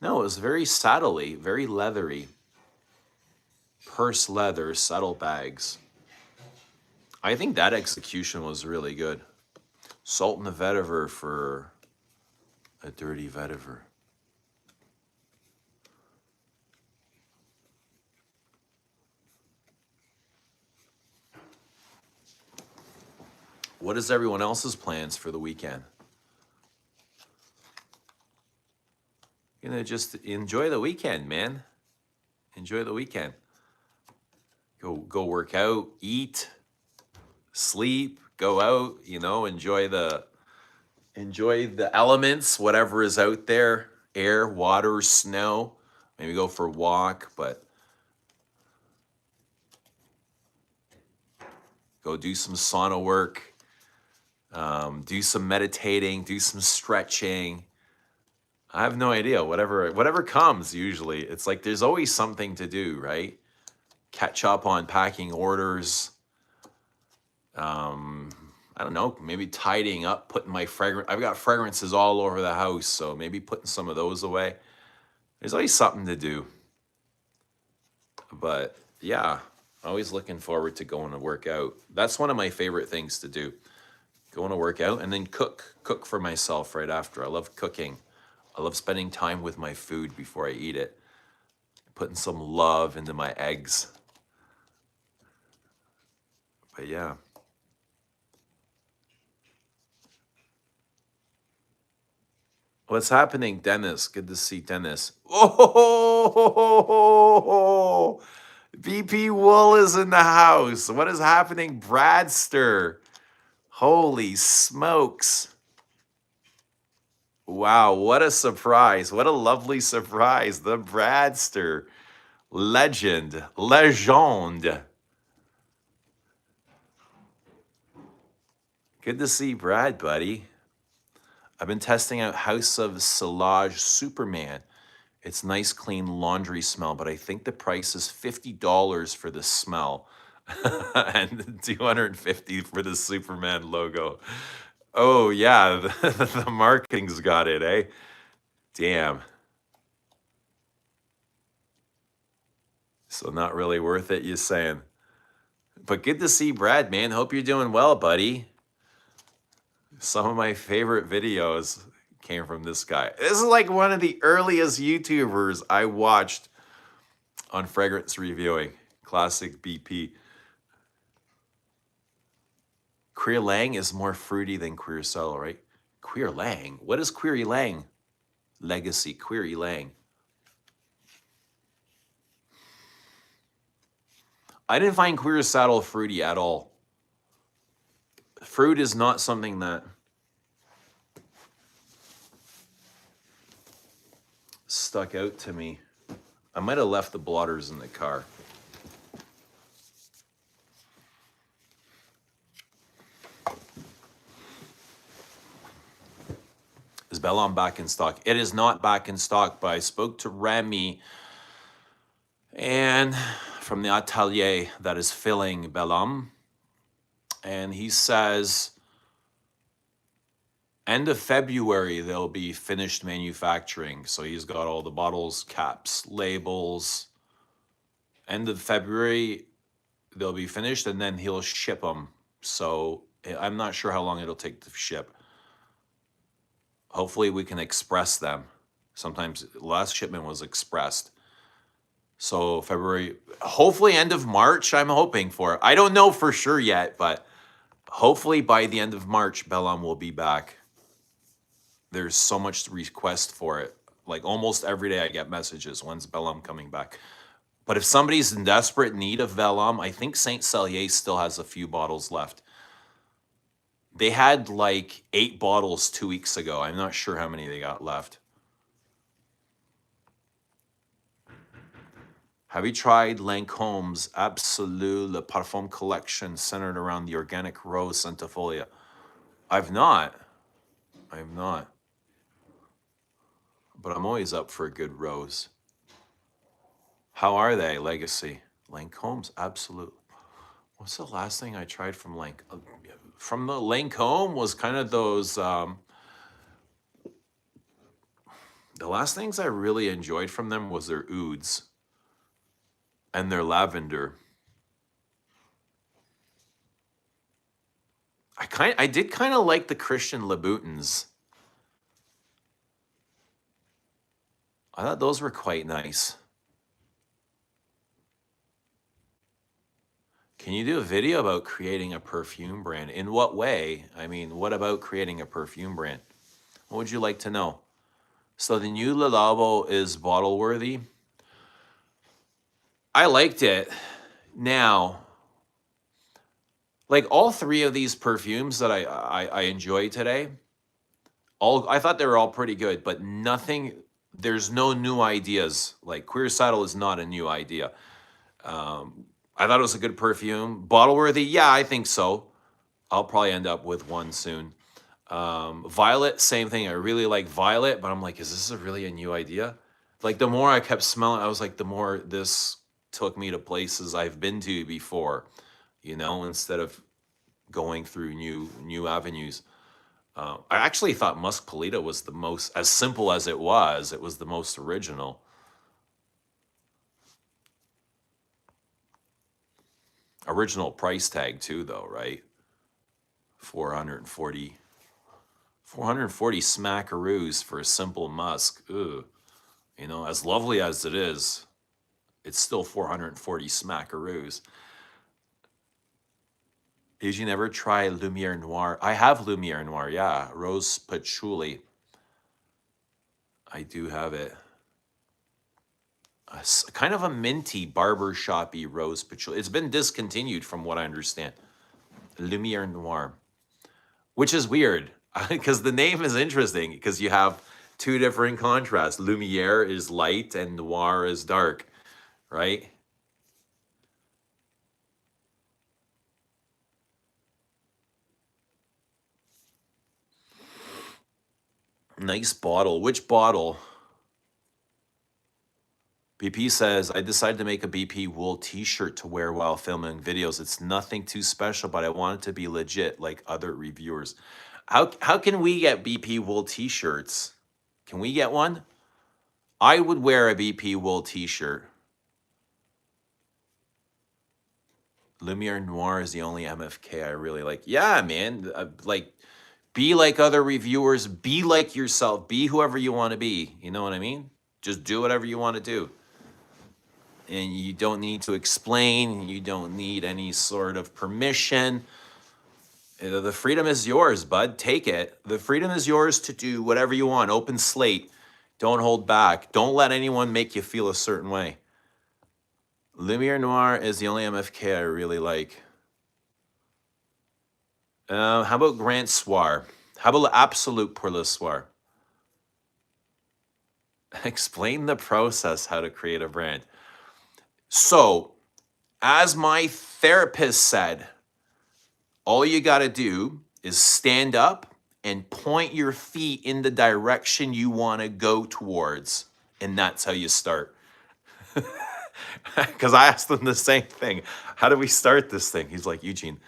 No, it was very saddly, very leathery. Purse leather, saddlebags. I think that execution was really good. Salt in the vetiver for a dirty vetiver. What is everyone else's plans for the weekend? You're gonna just enjoy the weekend, man. Enjoy the weekend. Go work out, eat, sleep, go out, enjoy the elements, whatever is out there, air, water, snow. Maybe go for a walk, but go do some sauna work. Do some meditating, do some stretching. I have no idea. Whatever comes, usually. It's like there's always something to do, right? Catch up on packing orders. I don't know, maybe tidying up, putting my fragrance. I've got fragrances all over the house, so maybe putting some of those away. There's always something to do. But yeah, always looking forward to going to work out. That's one of my favorite things to do. Going to work out and then cook for myself right after. I love cooking. I love spending time with my food before I eat it. Putting some love into my eggs. But yeah. What's happening, Dennis? Good to see Dennis. Oh, VP Wool is in the house. What is happening, Bradster? Holy smokes. Wow, what a surprise. What a lovely surprise. The Bradster. Legend. Legend. Good to see Brad, buddy. I've been testing out House of Silage Superman. It's nice, clean laundry smell, but I think the price is $50 for the smell and $250 for the Superman logo. Oh, yeah, the marketing's got it, eh? Damn. So not really worth it, you saying? But good to see Brad, man. Hope you're doing well, buddy. Some of my favorite videos came from this guy. This is like one of the earliest YouTubers I watched on fragrance reviewing. Classic BP. Guerlain is more fruity than Curacao, right? Guerlain? What is Guerlain? Legacy, Guerlain. I didn't find Curacao fruity at all. Fruit is not something that stuck out to me. I might have left the blotters in the car. Is Bellon back in stock? It is not back in stock, but I spoke to Remy and from the atelier that is filling Bellon, and he says end of February they'll be finished manufacturing. So he's got all the bottles, caps, labels. End of February they'll be finished, and then he'll ship them. So I'm not sure how long it'll take to ship. Hopefully we can express them. Sometimes last shipment was expressed. So February, hopefully end of March, I'm hoping for. I don't know for sure yet, but hopefully by the end of March, Bellum will be back. There's so much request for it. Like almost every day I get messages, when's Bellum coming back? But if somebody's in desperate need of Bellum, I think Saint Cellier still has a few bottles left. They had like 8 bottles 2 weeks ago. I'm not sure how many they got left. Have you tried Lancome's Absolute Le Parfum collection centered around the organic rose centifolia? I've not. But I'm always up for a good rose. How are they, Legacy? Lancome's Absolute. What's the last thing I tried from Lancome? From the Lancome was kind of those, the last things I really enjoyed from them was their ouds and their lavender. I did kind of like the Christian Louboutins. I thought those were quite nice. Can you do a video about creating a perfume brand? In what way? I mean, what about creating a perfume brand? What would you like to know? So the new Le Labo is bottle worthy. I liked it. Now, like all 3 of these perfumes that I enjoyed today, I thought they were all pretty good, but nothing, there's no new ideas. Like Queer Saddle is not a new idea. I thought it was a good perfume. Bottle worthy, yeah, I think so. I'll probably end up with one soon. Violet, same thing. I really like Violet, but I'm like, is this really a new idea? Like the more I kept smelling, I was like, the more this took me to places I've been to before, you know, instead of going through new avenues. I actually thought Musk Polita was the most, as simple as it was the most original. Original price tag too, though, right? 440, 440 smackaroos for a simple musk. Ugh. You know, as lovely as it is, it's still 440 smackaroos. Did you never try Lumiere Noir? I have Lumiere Noir, yeah. Rose patchouli. I do have it. Kind of a minty, barber shoppy rose patchouli. It's been discontinued from what I understand. Lumiere Noir, which is weird because the name is interesting because you have two different contrasts. Lumiere is light and Noir is dark, right? Nice bottle. Which bottle? BP says, I decided to make a BP wool t-shirt to wear while filming videos. It's nothing too special, but I want it to be legit like other reviewers. How can we get BP wool t-shirts? Can we get one? I would wear a BP wool t-shirt. Lumiere Noir is the only MFK I really like. Yeah, man. Like, be like other reviewers. Be like yourself. Be whoever you want to be. You know what I mean? Just do whatever you want to do. And you don't need to explain. You don't need any sort of permission. The freedom is yours, bud. Take it. The freedom is yours to do whatever you want. Open slate. Don't hold back. Don't let anyone make you feel a certain way. Lumiere Noir is the only MFK I really like. How about Grand Soir? How about Absolute pour le Soir? Explain the process, how to create a brand. So, as my therapist said, all you got to do is stand up and point your feet in the direction you want to go towards. And that's how you start. Because I asked him the same thing. How do we start this thing? He's like, Eugene,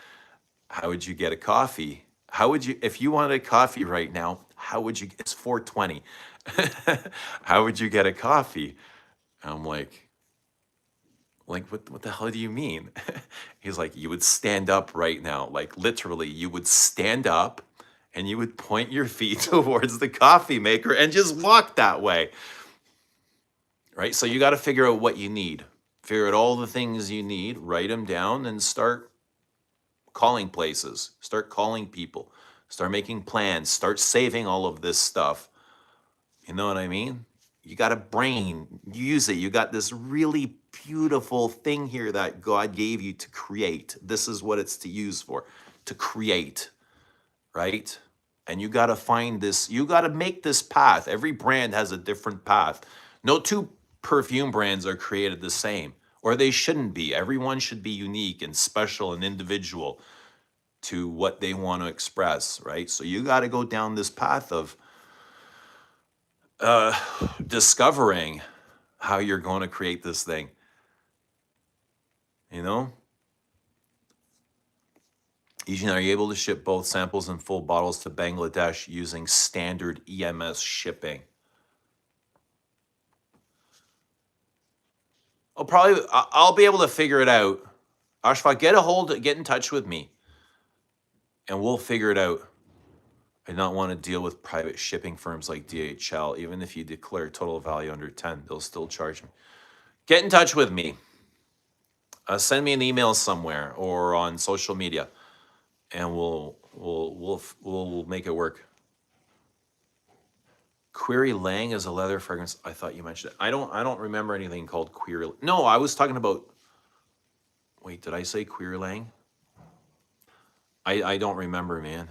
how would you get a coffee? How would you, if you wanted a coffee right now, how would you, it's 4:20. How would you get a coffee? I'm like, what the hell do you mean? He's like, you would stand up right now. Like literally, you would stand up and you would point your feet towards the coffee maker and just walk that way. Right? So you got to figure out what you need. Figure out all the things you need, write them down, and start calling places. Start calling people. Start making plans. Start saving all of this stuff. You know what I mean? You got a brain, use it. You got this really beautiful thing here that God gave you to create. This is what it's to use for, to create, right? And you got to find this, you got to make this path. Every brand has a different path. No two perfume brands are created the same, or they shouldn't be. Everyone should be unique and special and individual to what they want to express, right? So you got to go down this path of discovering how you're going to create this thing. You know? Eugene, are you able to ship both samples and full bottles to Bangladesh using standard EMS shipping? I'll be able to figure it out. Ashfa, get in touch with me and we'll figure it out. I don't want to deal with private shipping firms like DHL. Even if you declare total value under 10, they'll still charge me. Get in touch with me. Send me an email somewhere or on social media, and we'll make it work. Guerlain is a leather fragrance. I thought you mentioned it. I don't remember anything called Guerlain. No, I was talking about. Wait, did I say Guerlain? I don't remember, man.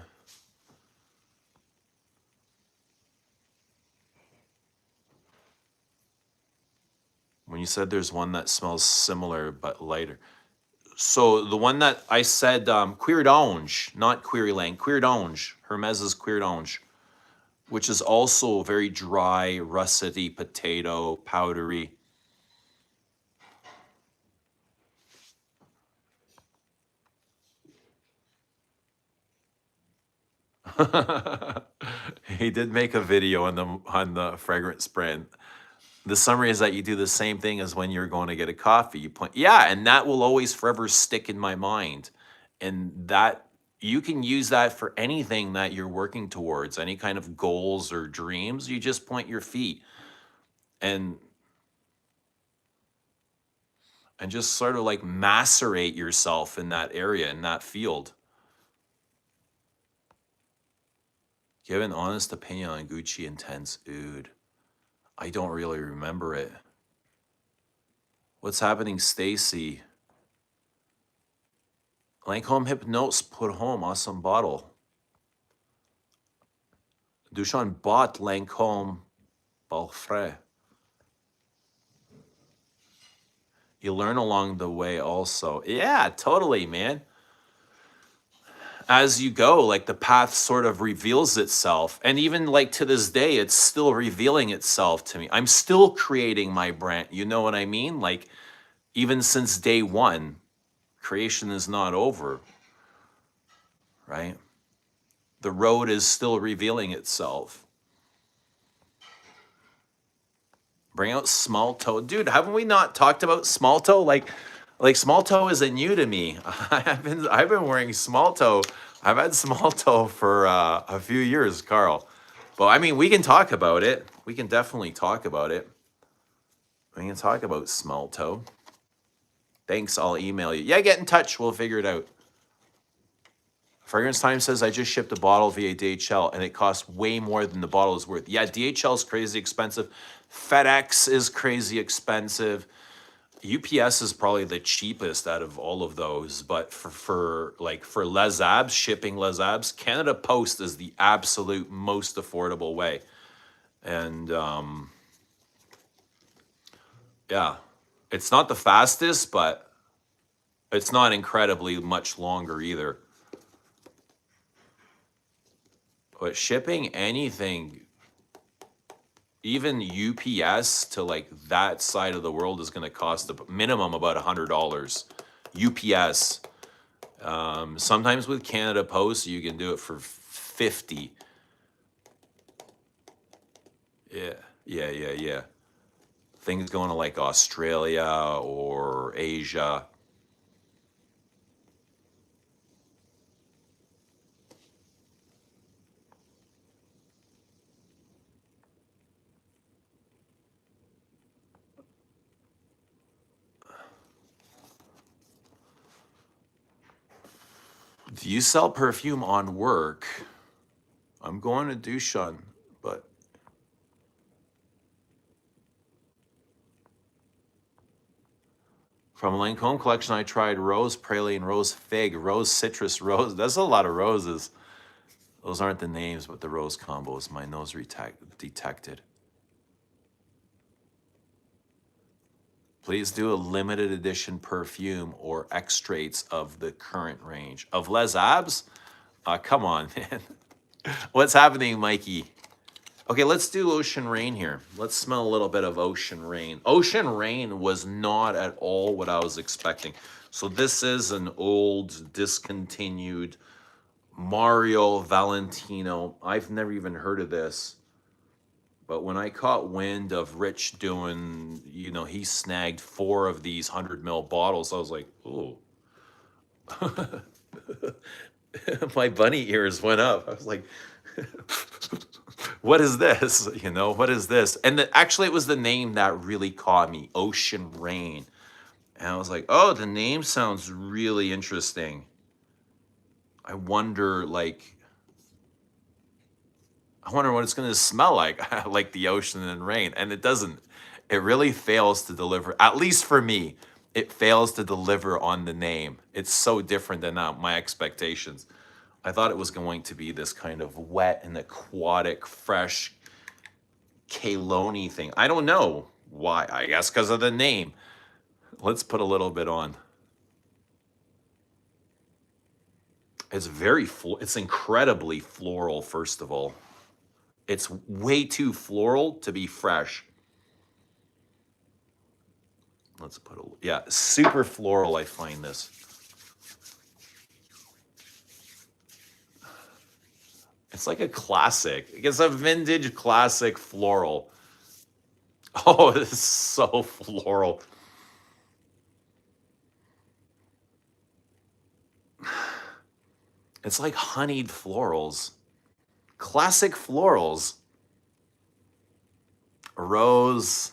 When you said there's one that smells similar but lighter. So the one that I said, Cuir d'Ange, not Guerlain, Cuir d'Ange, Hermes's Cuir d'Ange, which is also very dry, russety, potato, powdery. He did make a video on the fragrance brand. The summary is that you do the same thing as when you're going to get a coffee. You point, yeah, and that will always forever stick in my mind. And that you can use that for anything that you're working towards, any kind of goals or dreams. You just point your feet and just sort of like macerate yourself in that area, in that field. Give an honest opinion on Gucci Intense Oud. I don't really remember it. What's happening, Stacy? Lancome Hypnose put home, awesome bottle. Dushan bought Lancome Balfray. You learn along the way also. Yeah, totally, man. As you go, like the path sort of reveals itself. And even like to this day, it's still revealing itself to me. I'm still creating my brand. You know what I mean? Like even since day one, creation is not over, right? The road is still revealing itself. Bring out small toe. Dude, haven't we not talked about small toe? Like small toe isn't new to me. I've been wearing small toe. I've had small toe for a few years, Carl. But I mean, we can talk about it. We can definitely talk about it. We can talk about small toe. Thanks, I'll email you. Yeah, get in touch. We'll figure it out. Fragrance Time says I just shipped a bottle via DHL and it costs way more than the bottle is worth. Yeah, DHL is crazy expensive. FedEx is crazy expensive. UPS is probably the cheapest out of all of those, but for Les Abs, shipping Les Abs, Canada Post is the absolute most affordable way. And yeah, it's not the fastest, but it's not incredibly much longer either. But shipping anything, even UPS to like that side of the world is going to cost a minimum about $100. UPS. Sometimes with Canada Post, you can do it for 50. Yeah. Things going to like Australia or Asia. Do you sell perfume on work? I'm going to Dushan, but from Lancome collection, I tried rose praline, rose fig, rose citrus, rose. That's a lot of roses. Those aren't the names, but the rose combos. My nose detected. Please do a limited edition perfume or extracts of the current range. Of Les Abs? Come on, man. What's happening, Mikey? Okay, let's do Ocean Rain here. Let's smell a little bit of Ocean Rain. Ocean Rain was not at all what I was expecting. So this is an old, discontinued Mario Valentino. I've never even heard of this. But when I caught wind of Rich doing, he snagged 4 of these 100 ml bottles, I was like, ooh. My bunny ears went up. I was like, what is this? What is this? And actually, it was the name that really caught me, Ocean Rain. And I was like, oh, the name sounds really interesting. I wonder what it's going to smell like, like the ocean and rain. And it doesn't. It really fails to deliver, at least for me. It fails to deliver on the name. It's so different than my expectations. I thought it was going to be this kind of wet and aquatic, fresh, Kaloni thing. I don't know why. I guess because of the name. Let's put a little bit on. It's it's incredibly floral, first of all. It's way too floral to be fresh. Let's put super floral, I find this. It's like a classic. It's a vintage classic floral. Oh, it's so floral. It's like honeyed florals. Classic florals. Rose,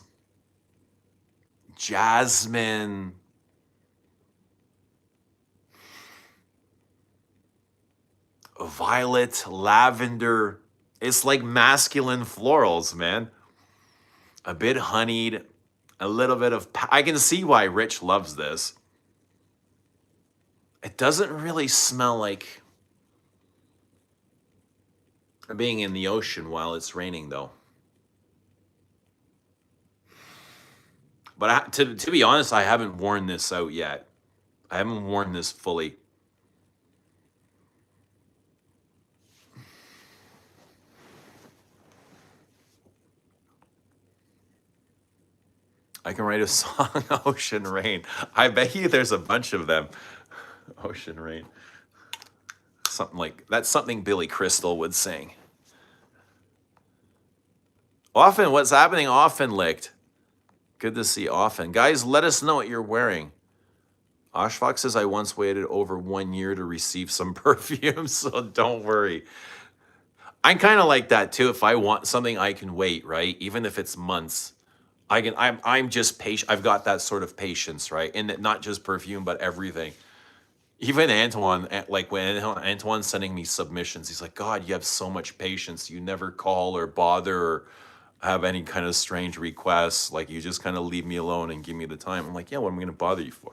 jasmine, violet, lavender. It's like masculine florals, man. A bit honeyed, a little bit of. I can see why Rich loves this. It doesn't really smell like being in the ocean while it's raining, though. But to be honest, I haven't worn this out yet. I haven't worn this fully. I can write a song, Ocean Rain. I bet you there's a bunch of them. Ocean Rain. Something like that's something Billy Crystal would sing. Often, what's happening? Often licked. Good to see Often. Guys, let us know what you're wearing. Oshfox says I once waited over 1 year to receive some perfume, so don't worry. I'm kind of like that too. If I want something, I can wait, right? Even if it's months. I'm just patient. I've got that sort of patience, right? And not just perfume, but everything. Even Antoine, like when Antoine's sending me submissions, he's like, God, you have so much patience. You never call or bother or have any kind of strange requests. Like you just kind of leave me alone and give me the time. I'm like, yeah, what am I gonna bother you for?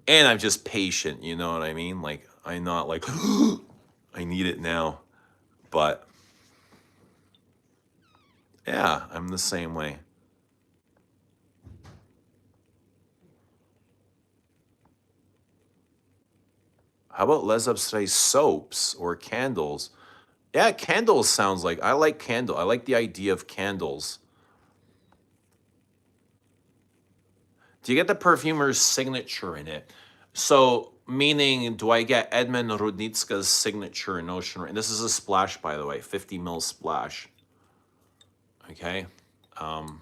And I'm just patient, you know what I mean? Like I'm not like I need it now. But yeah, I'm the same way. How about Les Abstraits soaps or candles? Yeah, candles sounds like I like candle. I like the idea of candles. Do you get the perfumer's signature in it? So, meaning, do I get Edmund Rudnitska's signature in Ocean Rain? This is a splash, by the way, 50 ml splash. Okay. Um,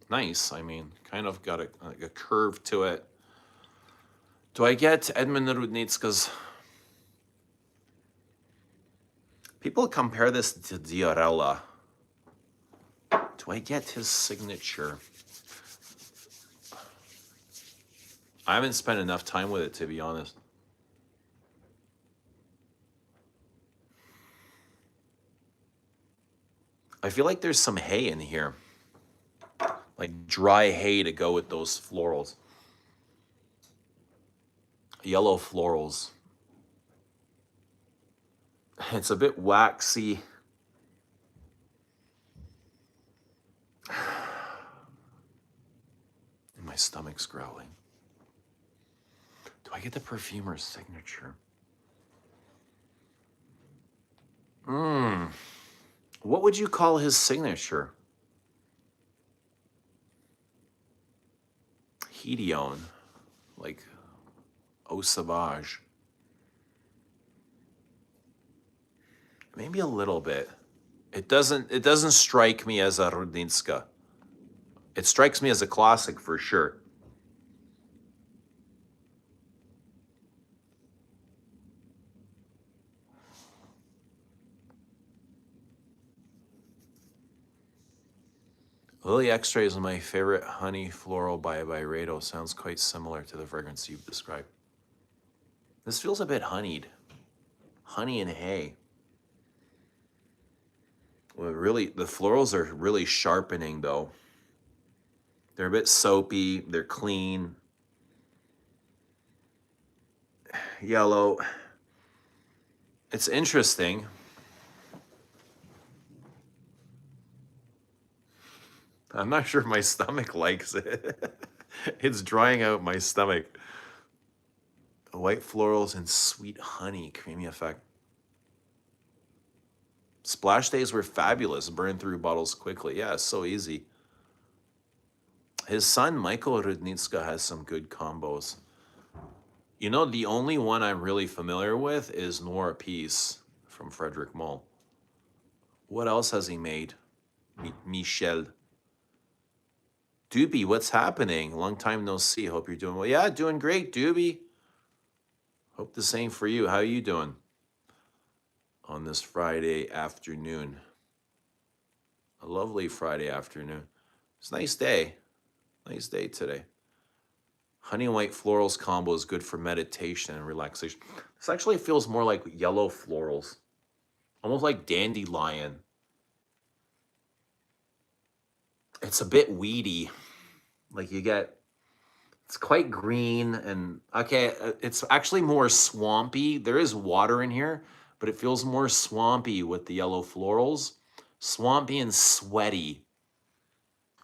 nice. I mean, kind of got a curve to it. Do I get Edmund Rudnitska's? People compare this to Diarella. Do I get his signature? I haven't spent enough time with it, to be honest. I feel like there's some hay in here. Like dry hay to go with those florals. Yellow florals. It's a bit waxy. And my stomach's growling. Do I get the perfumer's signature? What would you call his signature? Hedione. Like Eau Sauvage. Maybe a little bit. It doesn't strike me as a Rudnitska. It strikes me as a classic for sure. Lily X-Ray is my favorite honey floral by Byredo. Sounds quite similar to the fragrance you've described. This feels a bit honeyed. Honey and hay. Well, really, the florals are really sharpening though. They're a bit soapy, they're clean. Yellow. It's interesting. I'm not sure my stomach likes it. It's drying out my stomach. White florals and sweet honey, creamy effect. Splash days were fabulous. Burn through bottles quickly. Yeah, it's so easy. His son, Michael Rudnitska, has some good combos. You know, the only one I'm really familiar with is Noir Peace from Frederick Mall. What else has he made? Michel. Doobie, what's happening? Long time no see. Hope you're doing well. Yeah, doing great, Doobie. Hope the same for you. How are you doing on this Friday afternoon? A lovely Friday afternoon. It's a nice day. Nice day today. Honey and white florals combo is good for meditation and relaxation. This actually feels more like yellow florals. Almost like dandelion. It's a bit weedy. Like it's quite green and okay, it's actually more swampy. There is water in here, but it feels more swampy with the yellow florals. Swampy and sweaty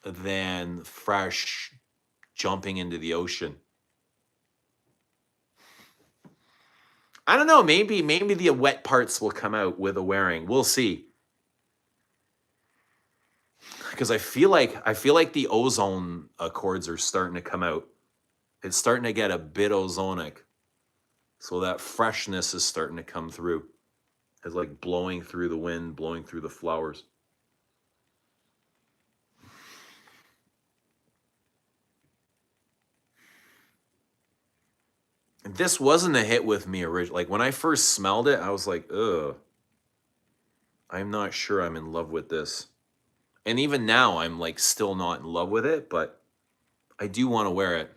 than fresh jumping into the ocean. I don't know, maybe the wet parts will come out with a wearing. We'll see. Because I feel like the ozone accords are starting to come out. It's starting to get a bit ozonic. So that freshness is starting to come through. It's like blowing through the wind, blowing through the flowers. This wasn't a hit with me originally. Like when I first smelled it, I was like, ugh. I'm not sure I'm in love with this. And even now, I'm like still not in love with it, but I do want to wear it.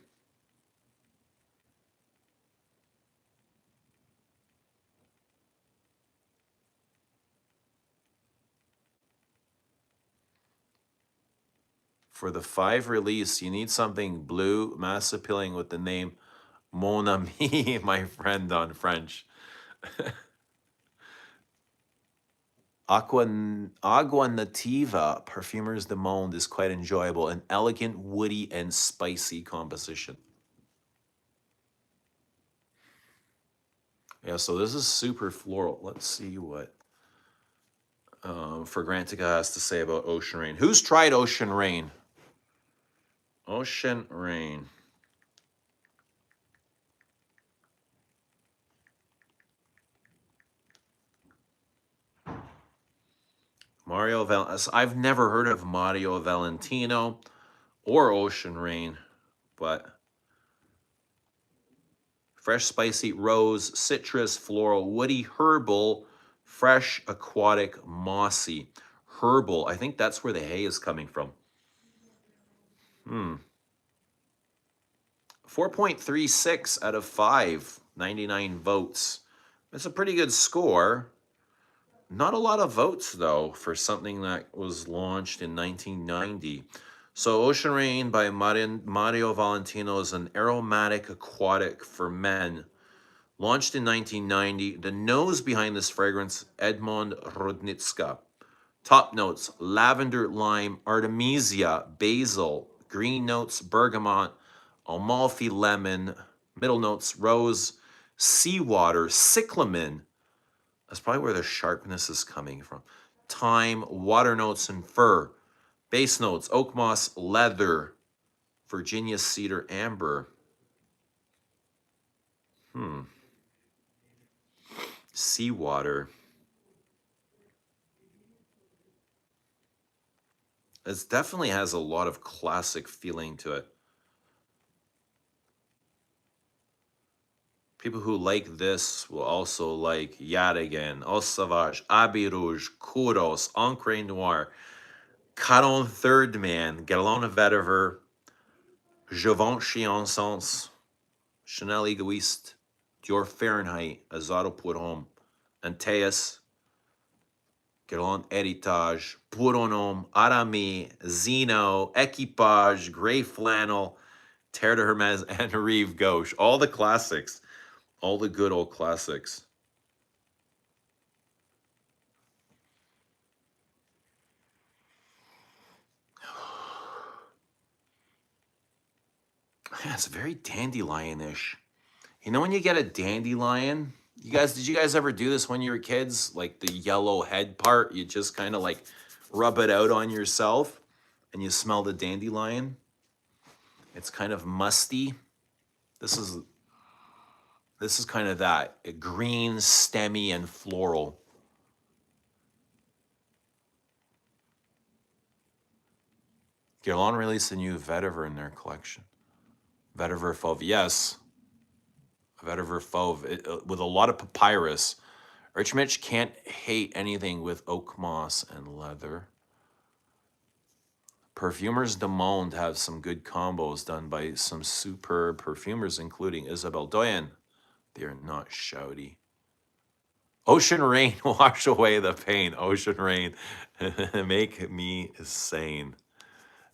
For the 5 release, you need something blue, mass appealing with the name Mon Ami, my friend on French. Agua Nativa, Perfumers du Monde, is quite enjoyable. An elegant, woody, and spicy composition. Yeah, so this is super floral. Let's see what Fragrantica has to say about Ocean Rain. Who's tried Ocean Rain? Ocean Rain. I've never heard of Mario Valentino or Ocean Rain, but fresh, spicy, rose, citrus, floral, woody, herbal, fresh, aquatic, mossy. Herbal. I think that's where the hay is coming from. 4.36 out of 5, 99 votes. That's a pretty good score. Not a lot of votes, though, for something that was launched in 1990. So Ocean Rain by Mario Valentino is an aromatic aquatic for men. Launched in 1990. The nose behind this fragrance, Edmond Rudnitska. Top notes, lavender, lime, artemisia, basil. Green notes, bergamot, Amalfi lemon. Middle notes, rose, seawater, cyclamen. That's probably where the sharpness is coming from. Thyme, water notes, and fir. Base notes, oak moss, leather, Virginia cedar, amber. Seawater. It definitely has a lot of classic feeling to it. People who like this will also like Yadigan, Eau Sauvage, Abbey Rouge, Kudos, Encre Noir, 43rd Man, Guerlain Vetiver, Givenchy Encens, Chanel Egoiste, Dior Fahrenheit, Azoto Pour Homme, Antaeus, Guerlain Héritage, Pour un Homme, Arami, Zeno, Equipage, Grey Flannel, Terre de Hermes, and Rive Gauche. All the classics. All the good old classics. Yeah, it's very dandelion-ish. You know when you get a dandelion? Did you guys ever do this when you were kids? Like the yellow head part, you just kind of like rub it out on yourself and you smell the dandelion. It's kind of musty. This is kind of that, green, stemmy, and floral. Guerlain released a new vetiver in their collection. Vetiver Fauve, yes. Vetiver Fauve, with a lot of papyrus. Rich Mitch can't hate anything with oak moss and leather. Perfumers de Monde have some good combos done by some superb perfumers, including Isabelle Doyen. They are not shouty. Ocean rain, wash away the pain. Ocean rain, make me sane.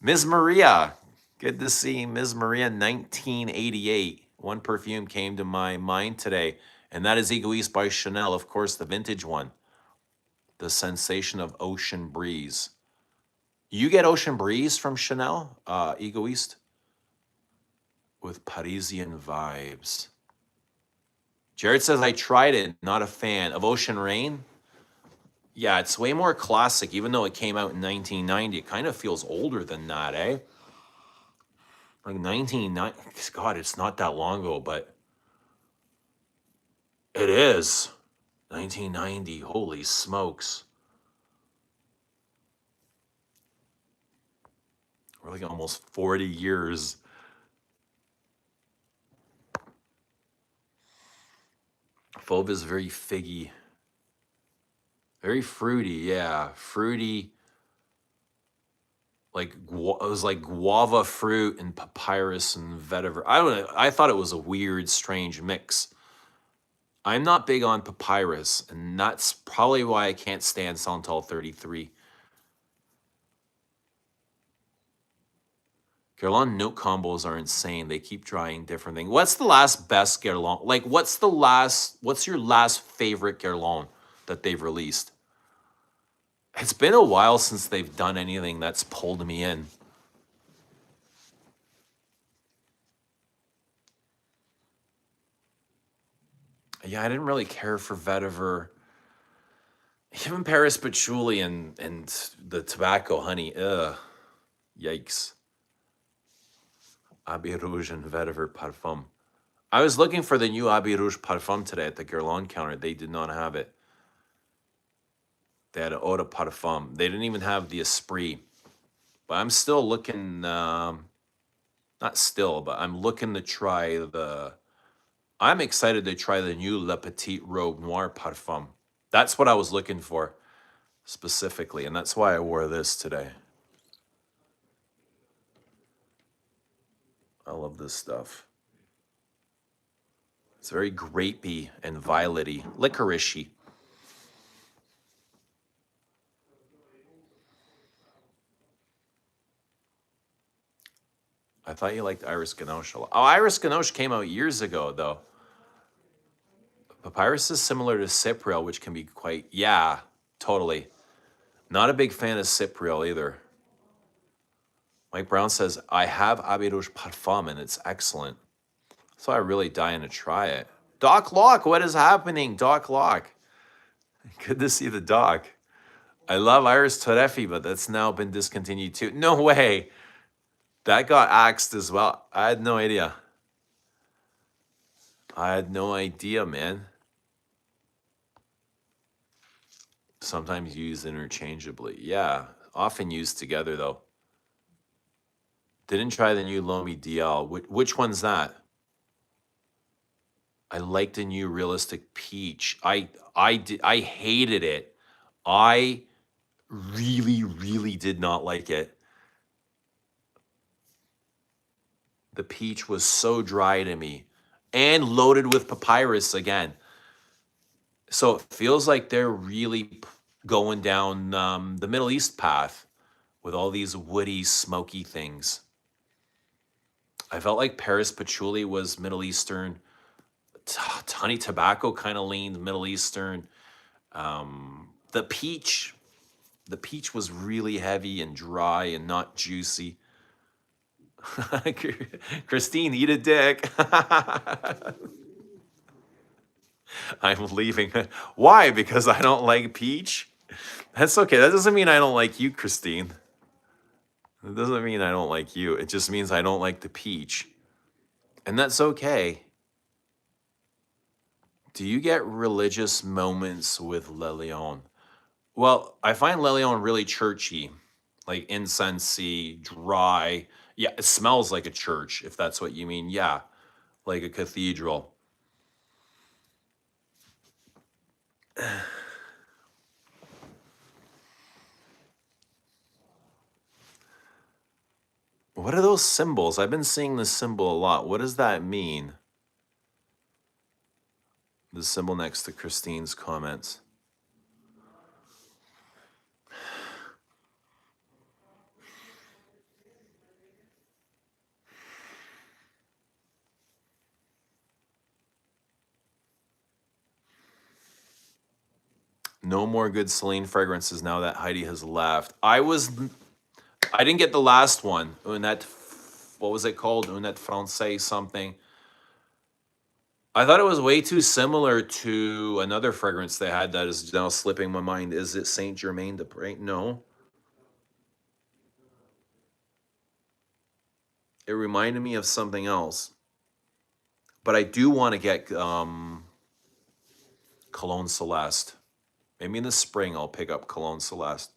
Ms. Maria, good to see Ms. Maria, 1988. One perfume came to my mind today, and that is Egoiste by Chanel, of course, the vintage one. The sensation of ocean breeze. You get ocean breeze from Chanel, Egoiste, with Parisian vibes. Jared says, I tried it, not a fan. Of Ocean Rain? Yeah, it's way more classic, even though it came out in 1990. It kind of feels older than that, eh? Like 1990, God, it's not that long ago, but it is. 1990, holy smokes. We're like almost 40 years. Fauve is very figgy. Very fruity, yeah. Fruity. Like it was like guava fruit and papyrus and vetiver. I don't know. I thought it was a weird, strange mix. I'm not big on papyrus, and that's probably why I can't stand Santal 33. Guerlain note combos are insane. They keep trying different things. What's the last best Guerlain? Like, what's your last favorite Guerlain that they've released? It's been a while since they've done anything that's pulled me in. Yeah, I didn't really care for vetiver. Even Paris Patchouli and the tobacco honey. Ugh. Yikes. Habit Rouge and vetiver parfum. I was looking for the new Habit Rouge parfum today at the Guerlain counter. They did not have it. They had an eau de parfum. They didn't even have the Esprit. But I'm still looking, not still, but I'm looking to try I'm excited to try the new Le Petit Robe Noir parfum. That's what I was looking for specifically, and that's why I wore this today. I love this stuff. It's very grapey and violety, licoricey. I thought you liked Iris Ganoche a lot. Oh, Iris Ganoche came out years ago, though. Papyrus is similar to Cypriel, which can be quite, yeah, totally. Not a big fan of Cypriel either. Mike Brown says, I have Habit Rouge Parfum, and it's excellent. So I really dying to try it. Doc Locke, what is happening? Doc Locke. Good to see the doc. I love Iris Torefi, but that's now been discontinued too. No way. That got axed as well. I had no idea. I had no idea, man. Sometimes used interchangeably. Yeah, often used together, though. Didn't try the new Lomi DL. Which one's that? I like the new Realistic Peach. I hated it. I really, really did not like it. The peach was so dry to me and loaded with papyrus again. So it feels like they're really going down the Middle East path with all these woody, smoky things. I felt like Paris Patchouli was Middle Eastern. Honey Tobacco kind of leaned Middle Eastern. The peach was really heavy and dry and not juicy. Christine, eat a dick. I'm leaving. Why? Because I don't like peach? That's okay. That doesn't mean I don't like you, Christine. It doesn't mean I don't like you. It just means I don't like the peach. And that's okay. Do you get religious moments with Le Lion? Well, I find Le Lion really churchy. like incensey, dry. Yeah, it smells like a church, if that's what you mean. Yeah, like a cathedral. What are those symbols? I've been seeing this symbol a lot. What does that mean? The symbol next to Christine's comments. No more good Celine fragrances now that Heidi has left. I didn't get the last one. Unette, what was it called? Unette Francais something. I thought it was way too similar to another fragrance they had that is now slipping my mind. Is it Saint Germain de Pré? No. It reminded me of something else. But I do want to get Cologne Celeste. Maybe in the spring I'll pick up Cologne Celeste.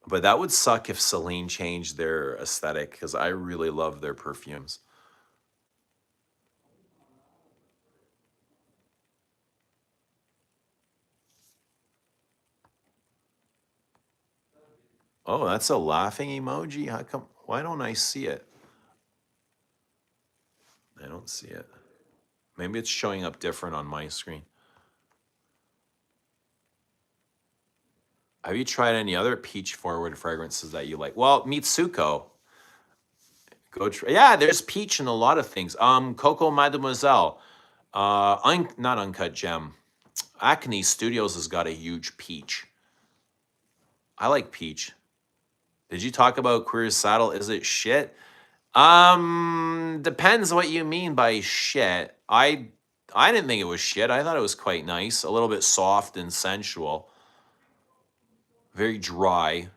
But that would suck if Celine changed their aesthetic because I really love their perfumes. Oh, that's a laughing emoji? How come? Why don't I see it? I don't see it. Maybe it's showing up different on my screen. Have you tried any other peach forward fragrances that you like? Well, Mitsuko. Go try. Yeah, there's peach in a lot of things. Coco Mademoiselle. Not Uncut Gem. Acne Studios has got a huge peach. I like peach. Did you talk about Queer Saddle? Is it shit? Depends what you mean by shit. I didn't think it was shit. I thought it was quite nice. A little bit soft and sensual. Very dry.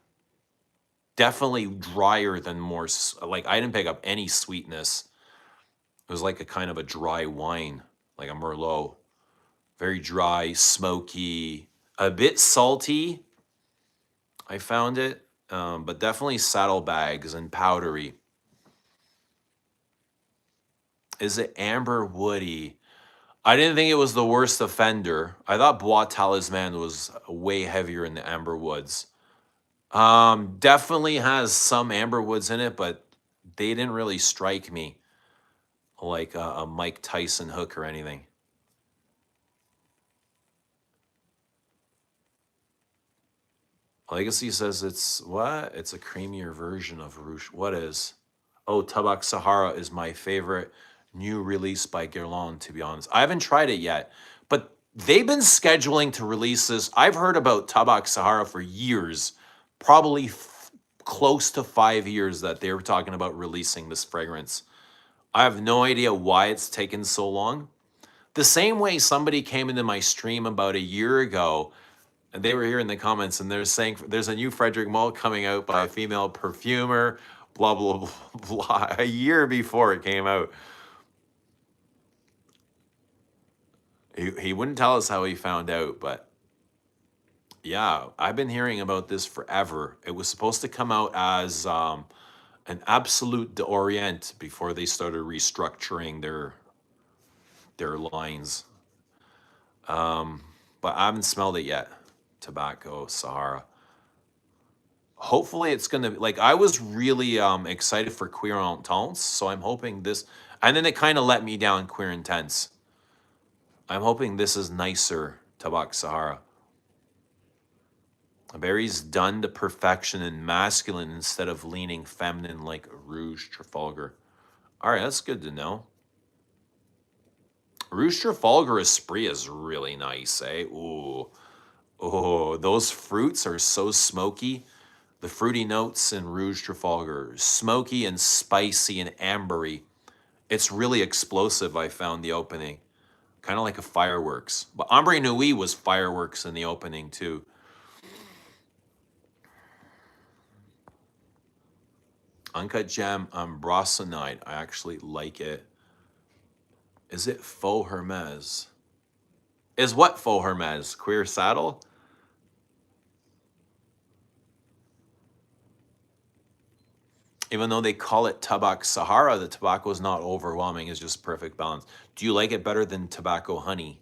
Definitely drier than more like I didn't pick up any sweetness. It was like a kind of a dry wine, like a Merlot. Very dry, smoky, a bit salty. I found it, but definitely saddlebags and powdery. Is it amber woody? I didn't think it was the worst offender. I thought Bois Talisman was way heavier in the amber woods. Definitely has some amber woods in it, but they didn't really strike me like a Mike Tyson hook or anything. Legacy says it's what? It's a creamier version of Rouge. What is? Oh, Tabak Sahara is my favorite new release by Guerlain, to be honest. I haven't tried it yet, but they've been scheduling to release this. I've heard about Tabak Sahara for years, probably close to 5 years that they were talking about releasing this fragrance. I have no idea why it's taken so long. The same way somebody came into my stream about a year ago and they were here in the comments and they're saying there's a new Frederic Malle coming out by a female perfumer, blah, blah, blah, blah, a year before it came out. He wouldn't tell us how he found out, but yeah, I've been hearing about this forever. It was supposed to come out as an Absolute d'Orient before they started restructuring their lines. But I haven't smelled it yet. Tobacco Sahara. Hopefully it's gonna like I was really excited for Queer Intense, so I'm hoping this and then it kind of let me down Queer Intense. I'm hoping this is nicer, Tabak Sahara. Berry's done to perfection and masculine instead of leaning feminine like Rouge Trafalgar. All right, that's good to know. Rouge Trafalgar Esprit is really nice, eh? Ooh. Oh, those fruits are so smoky. The fruity notes in Rouge Trafalgar, smoky and spicy and ambery. It's really explosive, I found the opening. Kind of like a fireworks. But Ambre Nuit was fireworks in the opening too. Uncut Gem Brasonide. I actually like it. Is it Faux Hermes? Is what Faux Hermes? Queer Saddle? Even though they call it Tabak Sahara, the tobacco is not overwhelming. It's just perfect balance. Do you like it better than tobacco honey?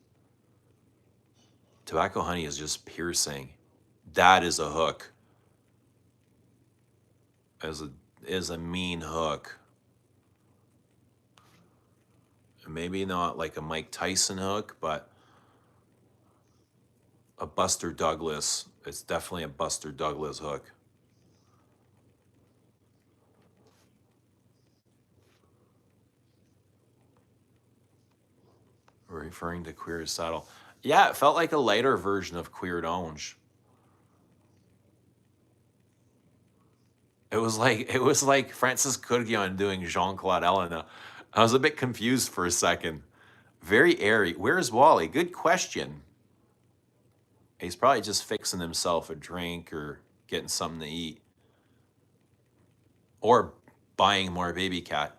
Tobacco honey is just piercing. That is a hook. Is a mean hook. Maybe not like a Mike Tyson hook, but a Buster Douglas. It's definitely a Buster Douglas hook. Referring to Queer Saddle. Yeah, it felt like a lighter version of Queer Orange. It was like Francis Courguillon doing Jean-Claude Elena. I was a bit confused for a second. Very airy. Where's Wally? Good question. He's probably just fixing himself a drink or getting something to eat. Or buying more baby cat.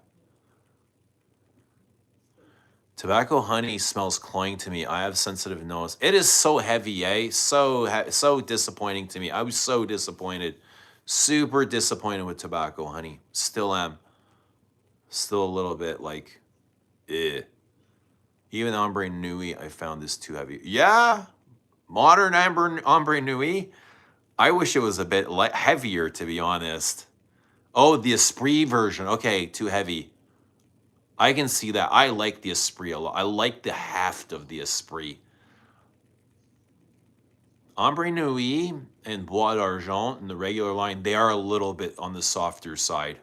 Tobacco honey smells cloying to me. I have sensitive nose. It is so heavy, eh? So disappointing to me. I was so disappointed. Super disappointed with tobacco honey. Still am. Still a little bit like, eh. Even Ombre Nui, I found this too heavy. Yeah, modern Ombre Nui. I wish it was a bit heavier, to be honest. Oh, the Esprit version. Okay, too heavy. I can see that. I like the Esprit a lot. I like the heft of the Esprit. Ombre Nui and Bois d'Argent in the regular line, they are a little bit on the softer side.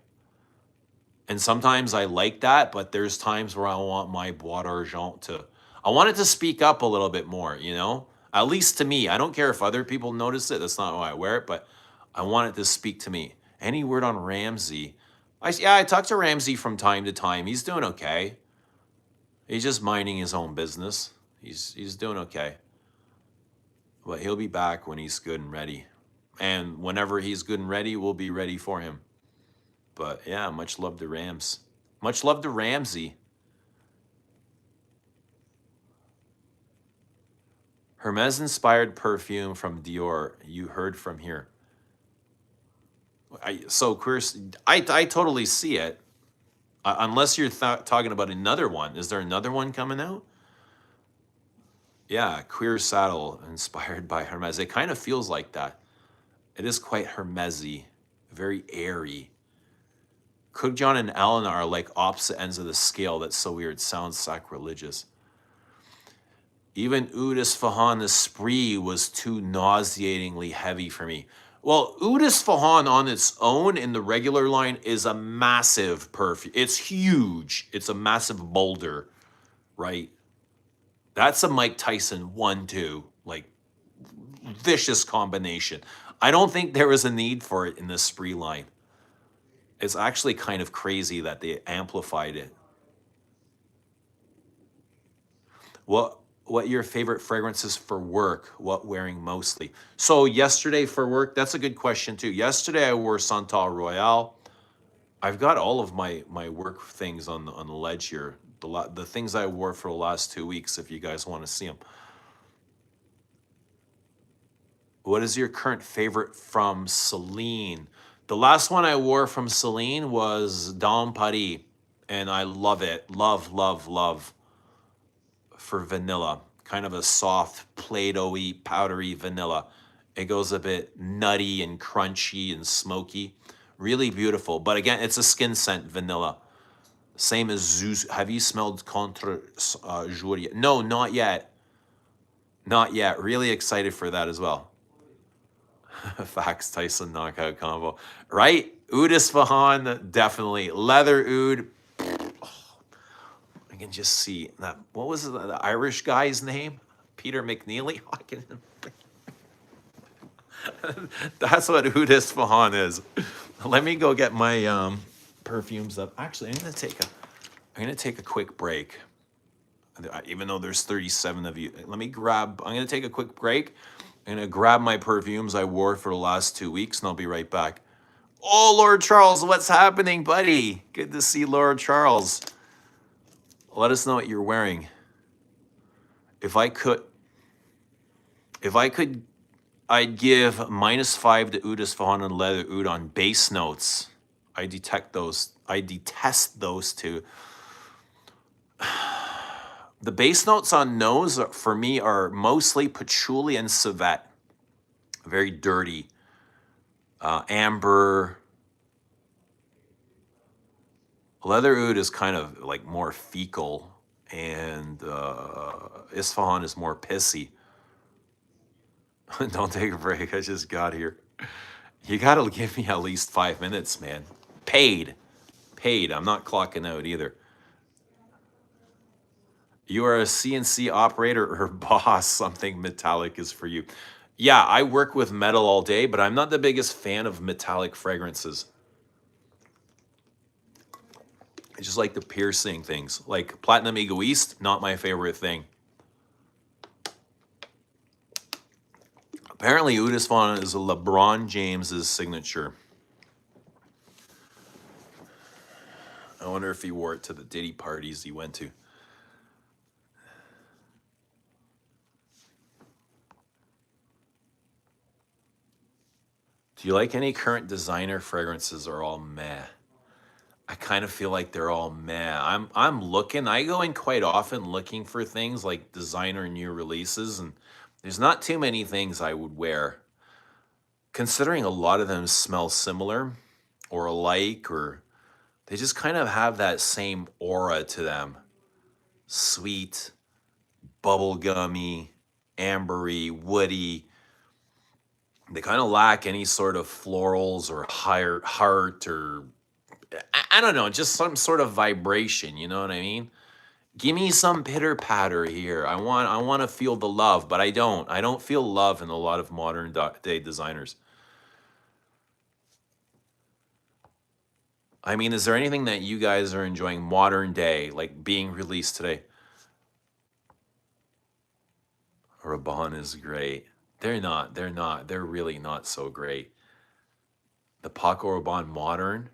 And sometimes I like that, but there's times where I want my Bois d'Argent I want it to speak up a little bit more, you know? At least to me. I don't care if other people notice it. That's not why I wear it, but I want it to speak to me. Any word on Ramsey? I talk to Ramsey from time to time. He's doing okay. He's just minding his own business. He's doing okay. But he'll be back when he's good and ready. And whenever he's good and ready, we'll be ready for him. But yeah, much love to Rams. Much love to Ramsey. Hermes-inspired perfume from Dior. You heard from here. I totally see it. Unless you're talking about another one. Is there another one coming out? Yeah, Queer Saddle inspired by Hermes. It kind of feels like that. It is quite Hermesy, very airy. Cookjohn and Elena are like opposite ends of the scale. That's so weird. It sounds sacrilegious. Even Eau d'Isfahan Esprit was too nauseatingly heavy for me. Well, Eau d'Isfahan on its own in the regular line is a massive perfume. It's huge. It's a massive boulder, right? That's a Mike Tyson 1-2, like vicious combination. I don't think there was a need for it in the Spree line. It's actually kind of crazy that they amplified it. What your favorite fragrances for work? What wearing mostly? So yesterday for work, that's a good question too. Yesterday I wore Santal Royale. I've got all of my work things on the ledge here. The things I wore for the last 2 weeks, if you guys want to see them. What is your current favorite from Celine? The last one I wore from Celine was Dans Paris, and I love it. Love, love, love. For vanilla, kind of a soft, Play-Doh-y, powdery vanilla. It goes a bit nutty and crunchy and smoky. Really beautiful. But again, it's a skin scent vanilla. Same as Zeus. Have you smelled Contre Jour yet? No, not yet. Not yet. Really excited for that as well. Fax Tyson knockout combo. Right? Oud Isfahan, definitely. Leather Oud. I can just see that. What was the Irish guy's name? Peter McNeely? That's what Oud Isfahan is. Let me go get my perfumes up. Actually, I'm gonna take a quick break. Even though there's 37 of you, I'm gonna take a quick break. I'm gonna grab my perfumes I wore for the last 2 weeks, and I'll be right back. Oh, Lord Charles, what's happening, buddy? Good to see Lord Charles. Let us know what you're wearing. If I could, I'd give -5 to Oud Isfahan and Leather Oud on bass notes. I detest those two. The base notes on nose for me are mostly patchouli and civet. Very dirty. Amber. Leather oud is kind of like more fecal, and Isfahan is more pissy. Don't take a break. I just got here. You gotta give me at least 5 minutes, man. Paid. Paid. I'm not clocking out either. You are a CNC operator or boss, something metallic is for you. Yeah, I work with metal all day, but I'm not the biggest fan of metallic fragrances. I just like the piercing things. Like Platinum Egoist, not my favorite thing. Apparently, Udisfon is LeBron James's signature. I wonder if he wore it to the Diddy parties he went to. Do you like any current designer fragrances or all meh? I kind of feel like they're all meh. I'm looking. I go in quite often looking for things like designer new releases, and there's not too many things I would wear. Considering a lot of them smell similar or alike, or they just kind of have that same aura to them. Sweet, bubblegummy, ambery, woody. They kind of lack any sort of florals or heart or I don't know, just some sort of vibration, you know what I mean? Give me some pitter patter here. I want to feel the love, but I don't. I don't feel love in a lot of modern day designers. I mean, is there anything that you guys are enjoying modern day, like being released today? Rabanne is great. They're not. They're not. They're really not so great. The Paco Rabanne modern.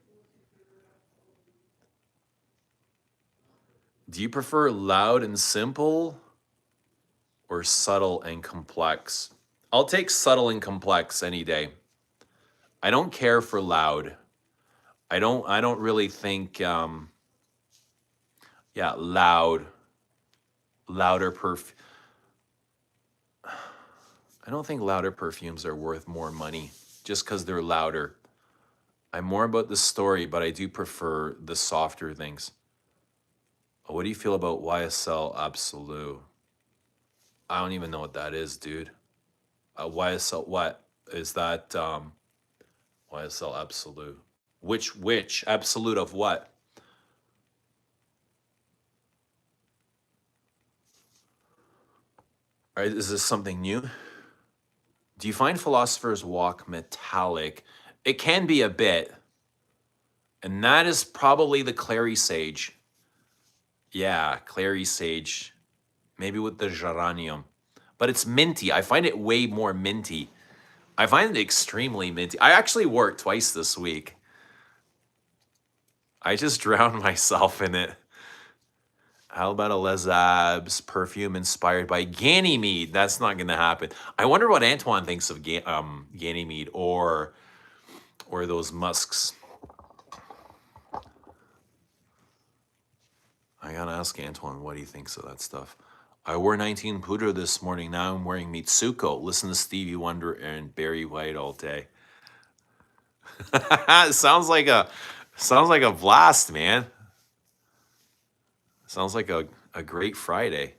Do you prefer loud and simple or subtle and complex? I'll take subtle and complex any day. I don't care for loud. I don't really think yeah, louder I don't think louder perfumes are worth more money just cuz they're louder. I'm more about the story, but I do prefer the softer things. What do you feel about YSL Absolute? I don't even know what that is, dude. YSL, what is that? YSL Absolute. Which Absolute of what? All right, is this something new? Do you find Philosopher's Walk metallic? It can be a bit, and that is probably the Clary Sage. Yeah, Clary Sage, maybe with the geranium, but it's minty. I find it way more minty. I find it extremely minty. I actually wore it twice this week. I just drowned myself in it. How about a Les Abs perfume inspired by Ganymede? That's not going to happen. I wonder what Antoine thinks of Ganymede or those musks. I gotta ask Antoine what he thinks of that stuff. I wore 19 Poudre this morning. Now I'm wearing Mitsuko. Listen to Stevie Wonder and Barry White all day. sounds like a blast, man. Sounds like a great Friday.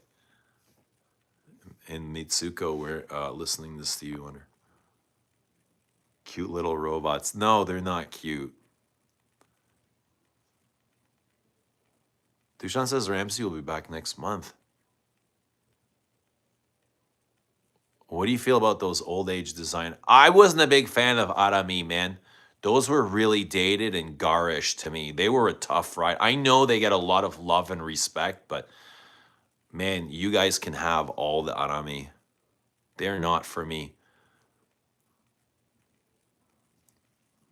In Mitsuko, we're listening to Stevie Wonder. Cute little robots. No, they're not cute. Dushan says Ramsey will be back next month. What do you feel about those old age design? I wasn't a big fan of Arami, man. Those were really dated and garish to me. They were a tough ride. I know they get a lot of love and respect, but man, you guys can have all the Arami. They're not for me.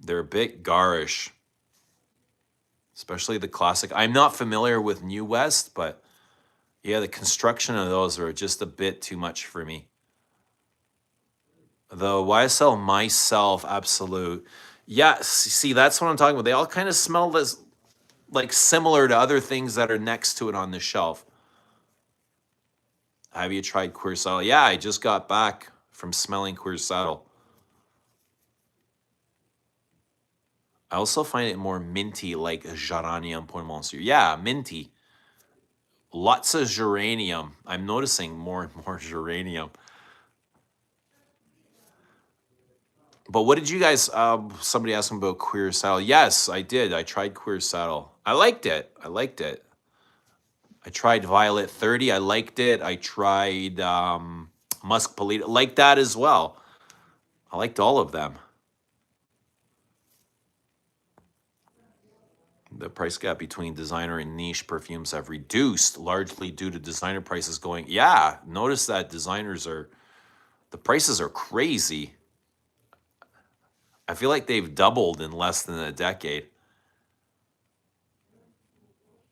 They're a bit garish, especially the classic. I'm not familiar with New West, but yeah, the construction of those are just a bit too much for me. The YSL Myself Absolute Yeah, see, that's what I'm talking about. They all kind of smell this like similar to other things that are next to it on the shelf. Have you tried Queer Saddle? Yeah, I just got back from smelling Queer Saddle. I also find it more minty, like Geranium Point Monsieur. Yeah, minty. Lots of geranium. I'm noticing more and more geranium. But what did you guys? Somebody asked me about Queer Saddle. Yes, I did. I tried Queer Saddle. I liked it. I liked it. I tried Violet 30. I liked it. I tried Musk Polito. Like that as well. I liked all of them. The price gap between designer and niche perfumes have reduced largely due to designer prices going. Yeah, notice that the prices are crazy. I feel like they've doubled in less than a decade.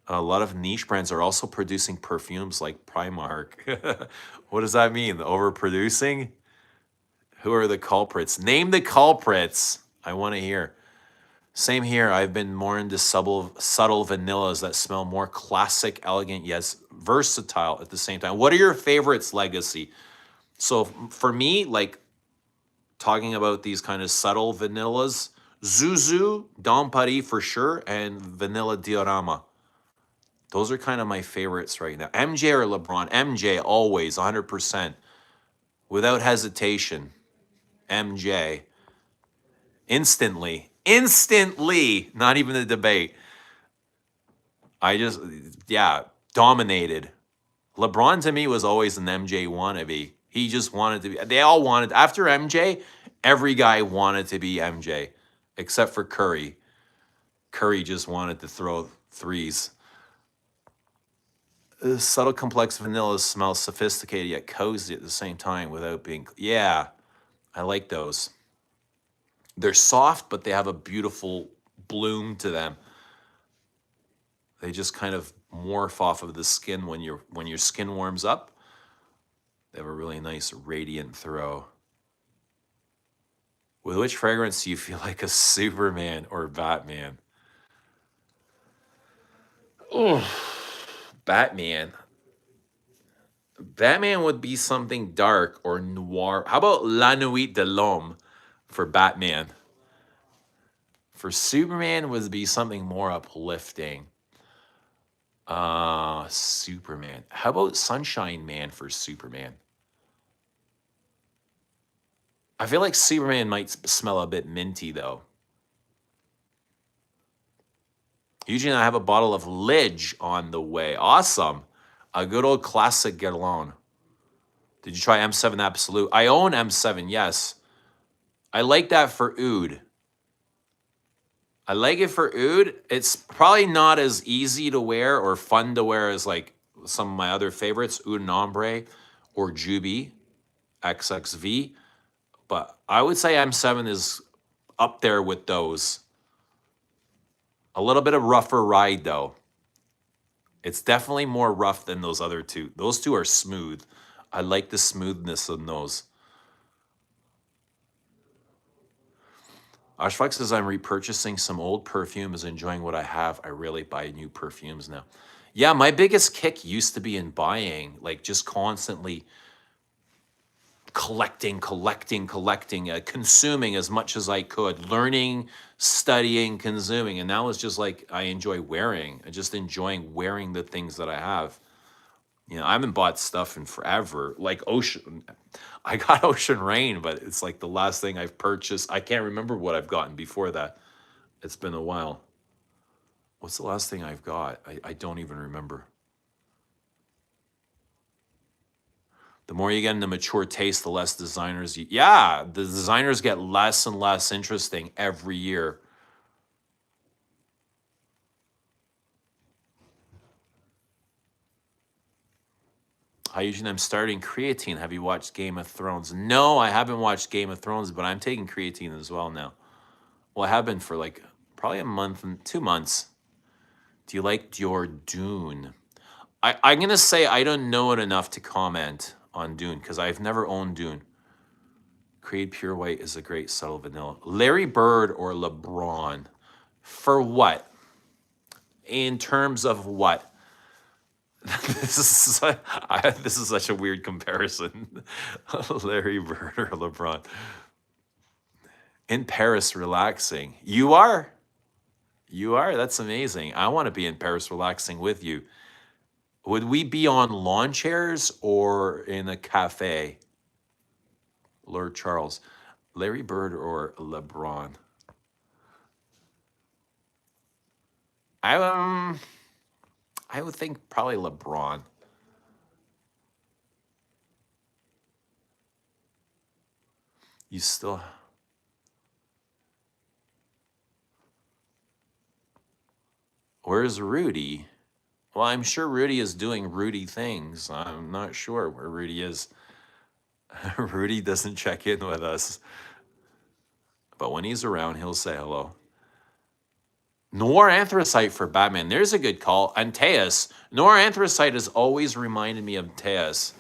A lot of niche brands are also producing perfumes like Primark. What does that mean? Overproducing? Who are the culprits? Name the culprits. I want to hear. Same here. I've been more into subtle vanillas that smell more classic, elegant, yes, versatile at the same time. What are your favorites, Legacy? So for me, like talking about these kind of subtle vanillas, Zuzu, Dom Paris for sure, and Vanilla Diorama. Those are kind of my favorites right now. MJ or LeBron? MJ always, 100%. Without hesitation. MJ. Instantly. Instantly. Not even a debate. Yeah, dominated. LeBron to me was always an MJ wannabe. He just wanted to be, they all wanted, after MJ, every guy wanted to be MJ, except for Curry. Curry just wanted to throw threes. Subtle, complex vanilla smells sophisticated yet cozy at the same time without being, yeah, I like those. They're soft, but they have a beautiful bloom to them. They just kind of morph off of the skin when your skin warms up. They have a really nice radiant throw. With which fragrance do you feel like a Superman or Batman? Oh, Batman. Batman would be something dark or noir. How about La Nuit de l'Homme for Batman? For Superman would be something more uplifting. Superman. How about Sunshine Man for Superman? I feel like Superman might smell a bit minty though. Eugene, I have a bottle of Lidge on the way. Awesome. A good old classic Guerlain. Did you try M7 Absolute? I own M7, yes. I like that for oud. I like it for oud. It's probably not as easy to wear or fun to wear as like some of my other favorites, Oud and Ombre or Juby XXV. But I would say M7 is up there with those. A little bit of rougher ride though. It's definitely more rough than those other two. Those two are smooth. I like the smoothness of those. Ashfaq says, I'm repurchasing some old perfumes, enjoying what I have. I really buy new perfumes now. Yeah, my biggest kick used to be in buying, like just constantly collecting, consuming as much as I could, learning, studying, consuming. And now it's just like I enjoy wearing. I just enjoying wearing the things that I have. You know, I haven't bought stuff in forever. Like Ocean, I got Ocean Rain, but it's like the last thing I've purchased. I can't remember what I've gotten before that. It's been a while. What's the last thing I've got? I don't even remember. The more you get into mature taste, the less designers yeah, the designers get less and less interesting every year. Hi, Eugene. I'm starting creatine. Have you watched Game of Thrones? No, I haven't watched Game of Thrones, but I'm taking creatine as well now. Well, I have been for like probably a month and 2 months. Do you like your Dune? I'm going to say I don't know it enough to comment on Dune because I've never owned Dune. Creed Pure White is a great subtle vanilla. Larry Bird or LeBron? For what? In terms of what? This is such a weird comparison. Larry Bird or LeBron? In Paris relaxing. You are? You are? That's amazing. I want to be in Paris relaxing with you. Would we be on lawn chairs or in a cafe? Lord Charles. Larry Bird or LeBron? I I would think probably LeBron. You still Where's Rudy? Well, I'm sure Rudy is doing Rudy things. I'm not sure where Rudy is. Rudy doesn't check in with us, but when he's around, he'll say hello. Noir Anthracite for Batman. There's a good call. Antaeus. Noir Anthracite has always reminded me of Antaeus.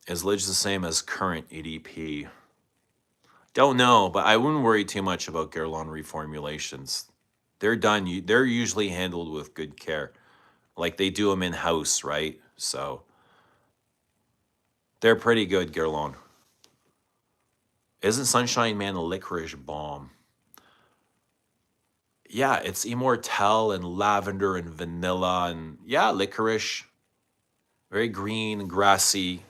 Is Lidge the same as current EDP? Don't know, but I wouldn't worry too much about Guerlain reformulations. They're done. They're usually handled with good care. Like they do them in house, right? So they're pretty good, Guerlain. Isn't Sunshine Man a licorice bomb? Yeah, it's immortelle and lavender and vanilla and yeah, licorice. Very green, grassy,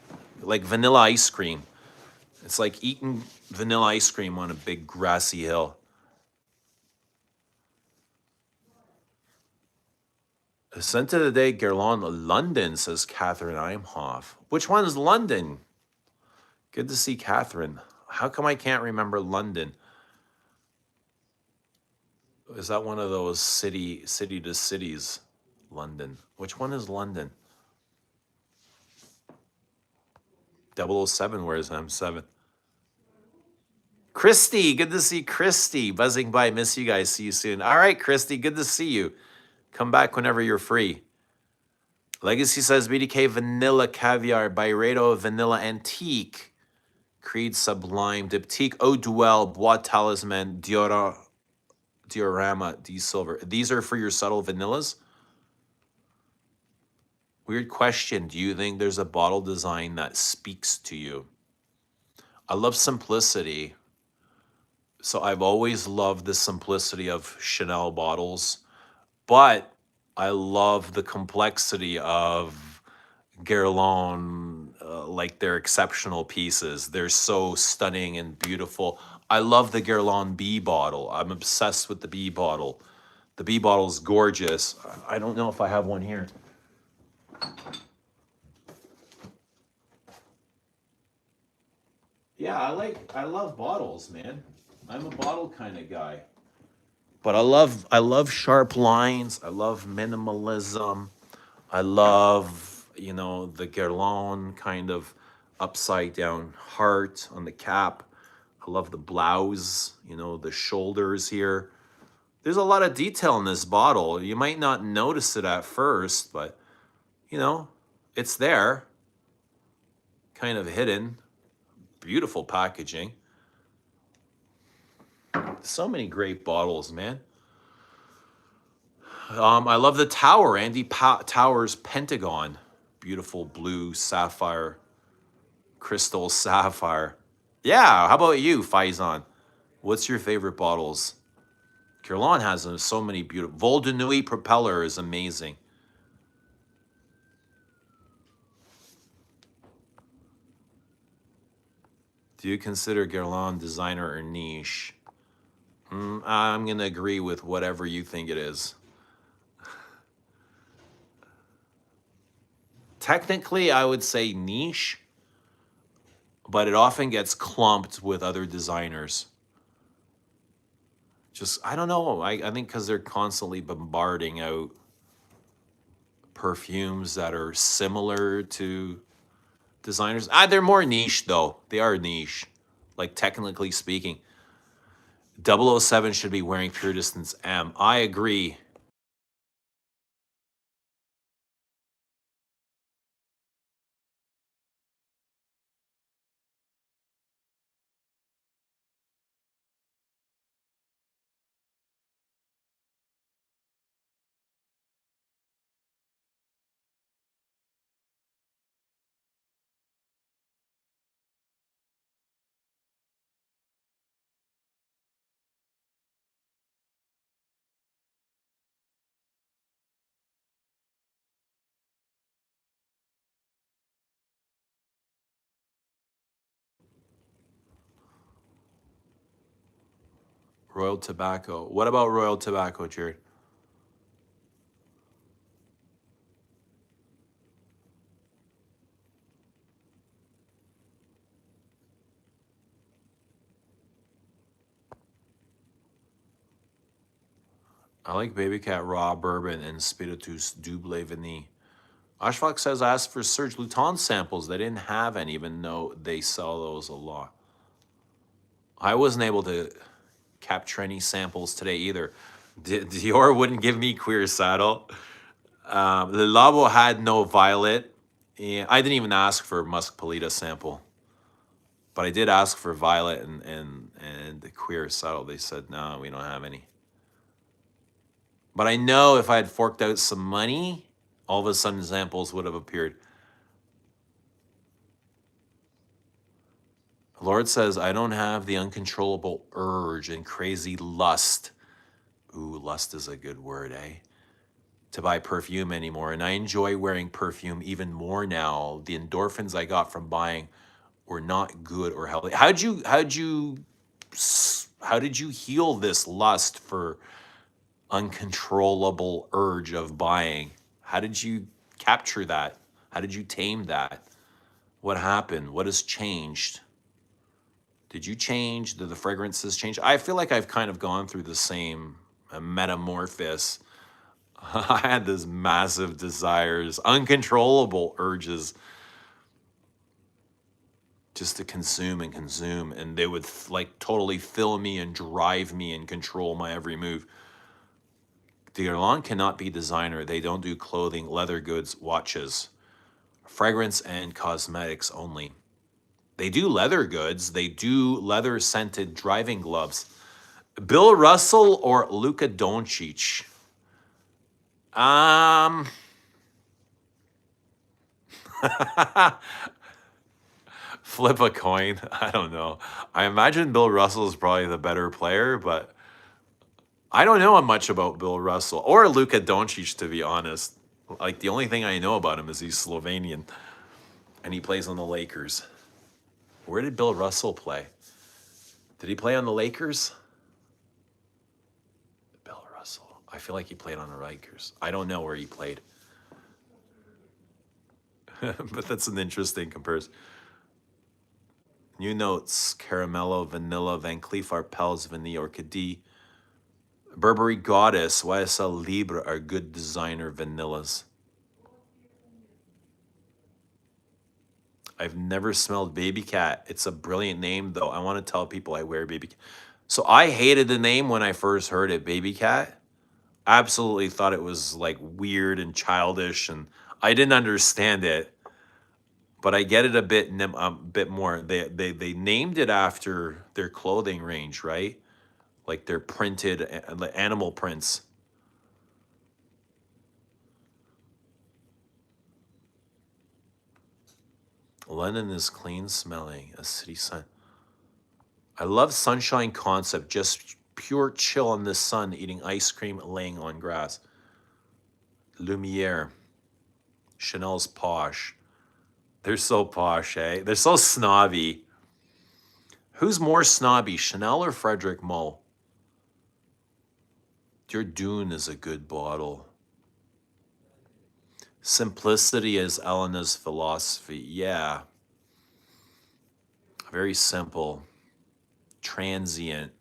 like vanilla ice cream. It's like eating vanilla ice cream on a big grassy hill. Scent of the day, Guerlain, London, says Catherine Imhoff. Which one is London? Good to see Catherine. How come I can't remember London? Is that one of those city to cities? London. Which one is London? 007, where's M7? Christy, good to see Christy. Buzzing by, miss you guys. See you soon. All right, Christy, good to see you. Come back whenever you're free. Legacy says BDK Vanilla Caviar, Byredo Vanilla Antique, Creed Sublime, Diptyque Eau Duel, Bois Talisman, Diorama, D Silver. These are for your subtle vanillas? Weird question. Do you think there's a bottle design that speaks to you? I love simplicity. So I've always loved the simplicity of Chanel bottles, but I love the complexity of Guerlain, like they're exceptional pieces. They're so stunning and beautiful. I love the Guerlain B bottle. I'm obsessed with the B bottle. The B bottle's gorgeous. I don't know if I have one here. Yeah, I love bottles, man. I'm a bottle kind of guy. But I love sharp lines. I love minimalism. I love, the Guerlain kind of upside down heart on the cap. I love the blouse, the shoulders here. There's a lot of detail in this bottle. You might not notice it at first, but it's there, kind of hidden. Beautiful packaging. So many great bottles, man. I love the tower, Andy Tower's Pentagon. Beautiful blue sapphire, crystal sapphire. Yeah, how about you, Faison? What's your favorite bottles? Guerlain has so many beautiful. Vol de Nuit Propeller is amazing. Do you consider Guerlain designer or niche? I'm going to agree with whatever you think it is. Technically, I would say niche, but it often gets clumped with other designers. I don't know. I think because they're constantly bombarding out perfumes that are similar to designers. They're more niche, though. They are niche, like technically speaking. 007 should be wearing Pure Distance M. I agree. Royal Tobacco. What about Royal Tobacco, Jared? I like Baby Cat Raw Bourbon and Spiritus Double Vanille. Ashfaq says ask for Serge Luton samples. They didn't have any, even though they sell those a lot. I wasn't able to capture any samples today either. Dior wouldn't give me Queer Saddle. Le Labo had no Violet. And I didn't even ask for Musk Polita sample. But I did ask for Violet and the Queer Saddle. They said, no, we don't have any. But I know if I had forked out some money, all of a sudden samples would have appeared. Lord says, I don't have the uncontrollable urge and crazy lust. Ooh, lust is a good word, eh? To buy perfume anymore. And I enjoy wearing perfume even more now. The endorphins I got from buying were not good or healthy. How did you heal this lust for uncontrollable urge of buying? How did you capture that? How did you tame that? What happened? What has changed? Did you change? Did the fragrances change? I feel like I've kind of gone through the same metamorphosis. I had this massive desires, uncontrollable urges just to consume and consume. And they would like totally fill me and drive me and control my every move. Guerlain cannot be designer. They don't do clothing, leather goods, watches, fragrance, and cosmetics only. They do leather goods. They do leather scented driving gloves. Bill Russell or Luka Doncic? Flip a coin. I don't know. I imagine Bill Russell is probably the better player, but I don't know much about Bill Russell or Luka Doncic, to be honest. Like, the only thing I know about him is he's Slovenian and he plays on the Lakers. Where did Bill Russell play? Did he play on the Lakers? Bill Russell. I feel like he played on the Lakers. I don't know where he played. But that's an interesting comparison. New notes: Caramello, Vanilla, Van Cleef Arpels, Vanille Orchidee, Burberry Goddess, YSL Libre are good designer vanillas. I've never smelled Baby Cat. It's a brilliant name, though. I want to tell people I wear Baby Cat. So I hated the name when I first heard it, Baby Cat. Absolutely thought it was like weird and childish, and I didn't understand it. But I get it a bit more. They named it after their clothing range, right? Like their printed animal prints. London is clean smelling, a city sun. I love sunshine concept, just pure chill in the sun, eating ice cream, laying on grass. Lumiere, Chanel's posh. They're so posh, eh? They're so snobby. Who's more snobby, Chanel or Frederick Mull? Your Dune is a good bottle. Simplicity is Elena's philosophy. Yeah. Very simple, transient,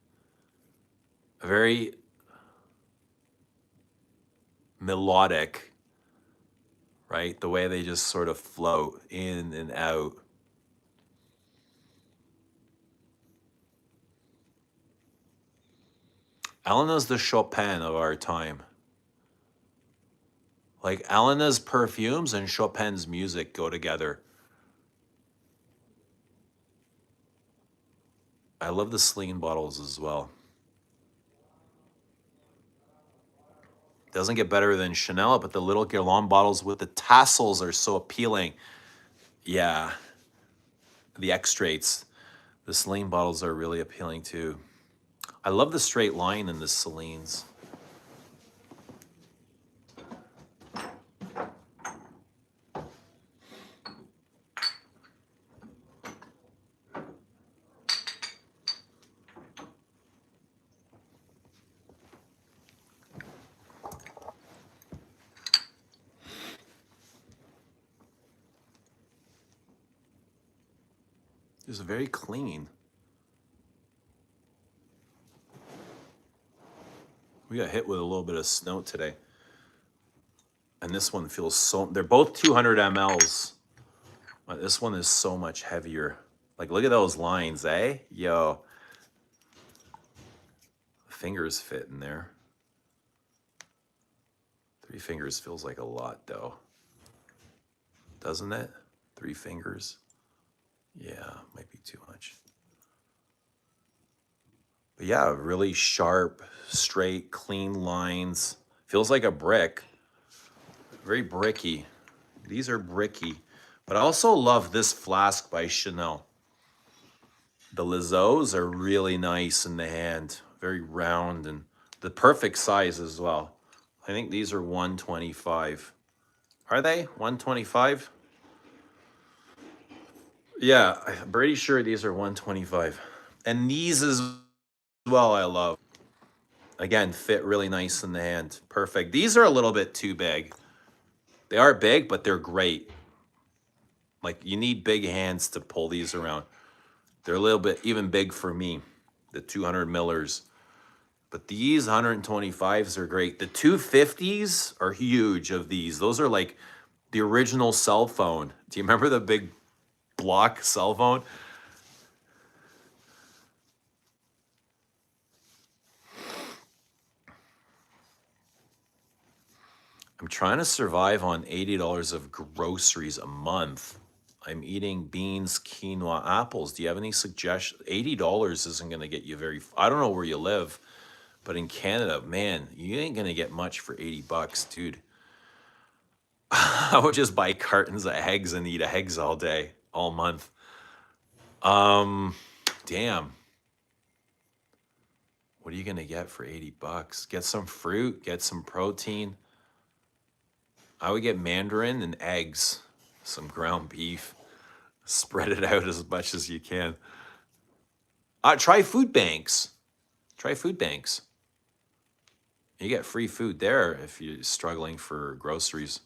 very melodic, right? The way they just sort of float in and out. Elena's the Chopin of our time. Like Elena's perfumes and Chopin's music go together. I love the Celine bottles as well. Doesn't get better than Chanel, but the little Guerlain bottles with the tassels are so appealing. Yeah, the extracts. The Celine bottles are really appealing too. I love the straight line in the Celine's. It's very clean. We got hit with a little bit of snow today. And this one feels so, they're both 200 mLs. But this one is so much heavier. Like, look at those lines, eh? Yo. Fingers fit in there. 3 fingers feels like a lot, though. Doesn't it? 3 fingers. Yeah, might be too much. But yeah, really sharp, straight, clean lines. Feels like a brick. Very bricky. These are bricky. But I also love this flask by Chanel. The Lizots are really nice in the hand. Very round and the perfect size as well. I think these are 125. Are they 125? Yeah, I'm pretty sure these are 125. And these as well I love. Again, fit really nice in the hand. Perfect. These are a little bit too big. They are big, but they're great. Like, you need big hands to pull these around. They're a little bit even big for me, the 200 millers. But these 125s are great. The 250s are huge of these. Those are like the original cell phone. Do you remember the big block cell phone? I'm trying to survive on $80 of groceries a month. I'm eating beans, quinoa, apples. Do you have any suggestions? $80 isn't going to get you very, I don't know where you live, but in Canada, man, you ain't going to get much for 80 bucks, dude. I would just buy cartons of eggs and eat eggs all day, all month. Damn. What are you going to get for 80 bucks? Get some fruit, get some protein. I would get mandarin and eggs, some ground beef. Spread it out as much as you can. Try food banks. Try food banks. You get free food there if you're struggling for groceries.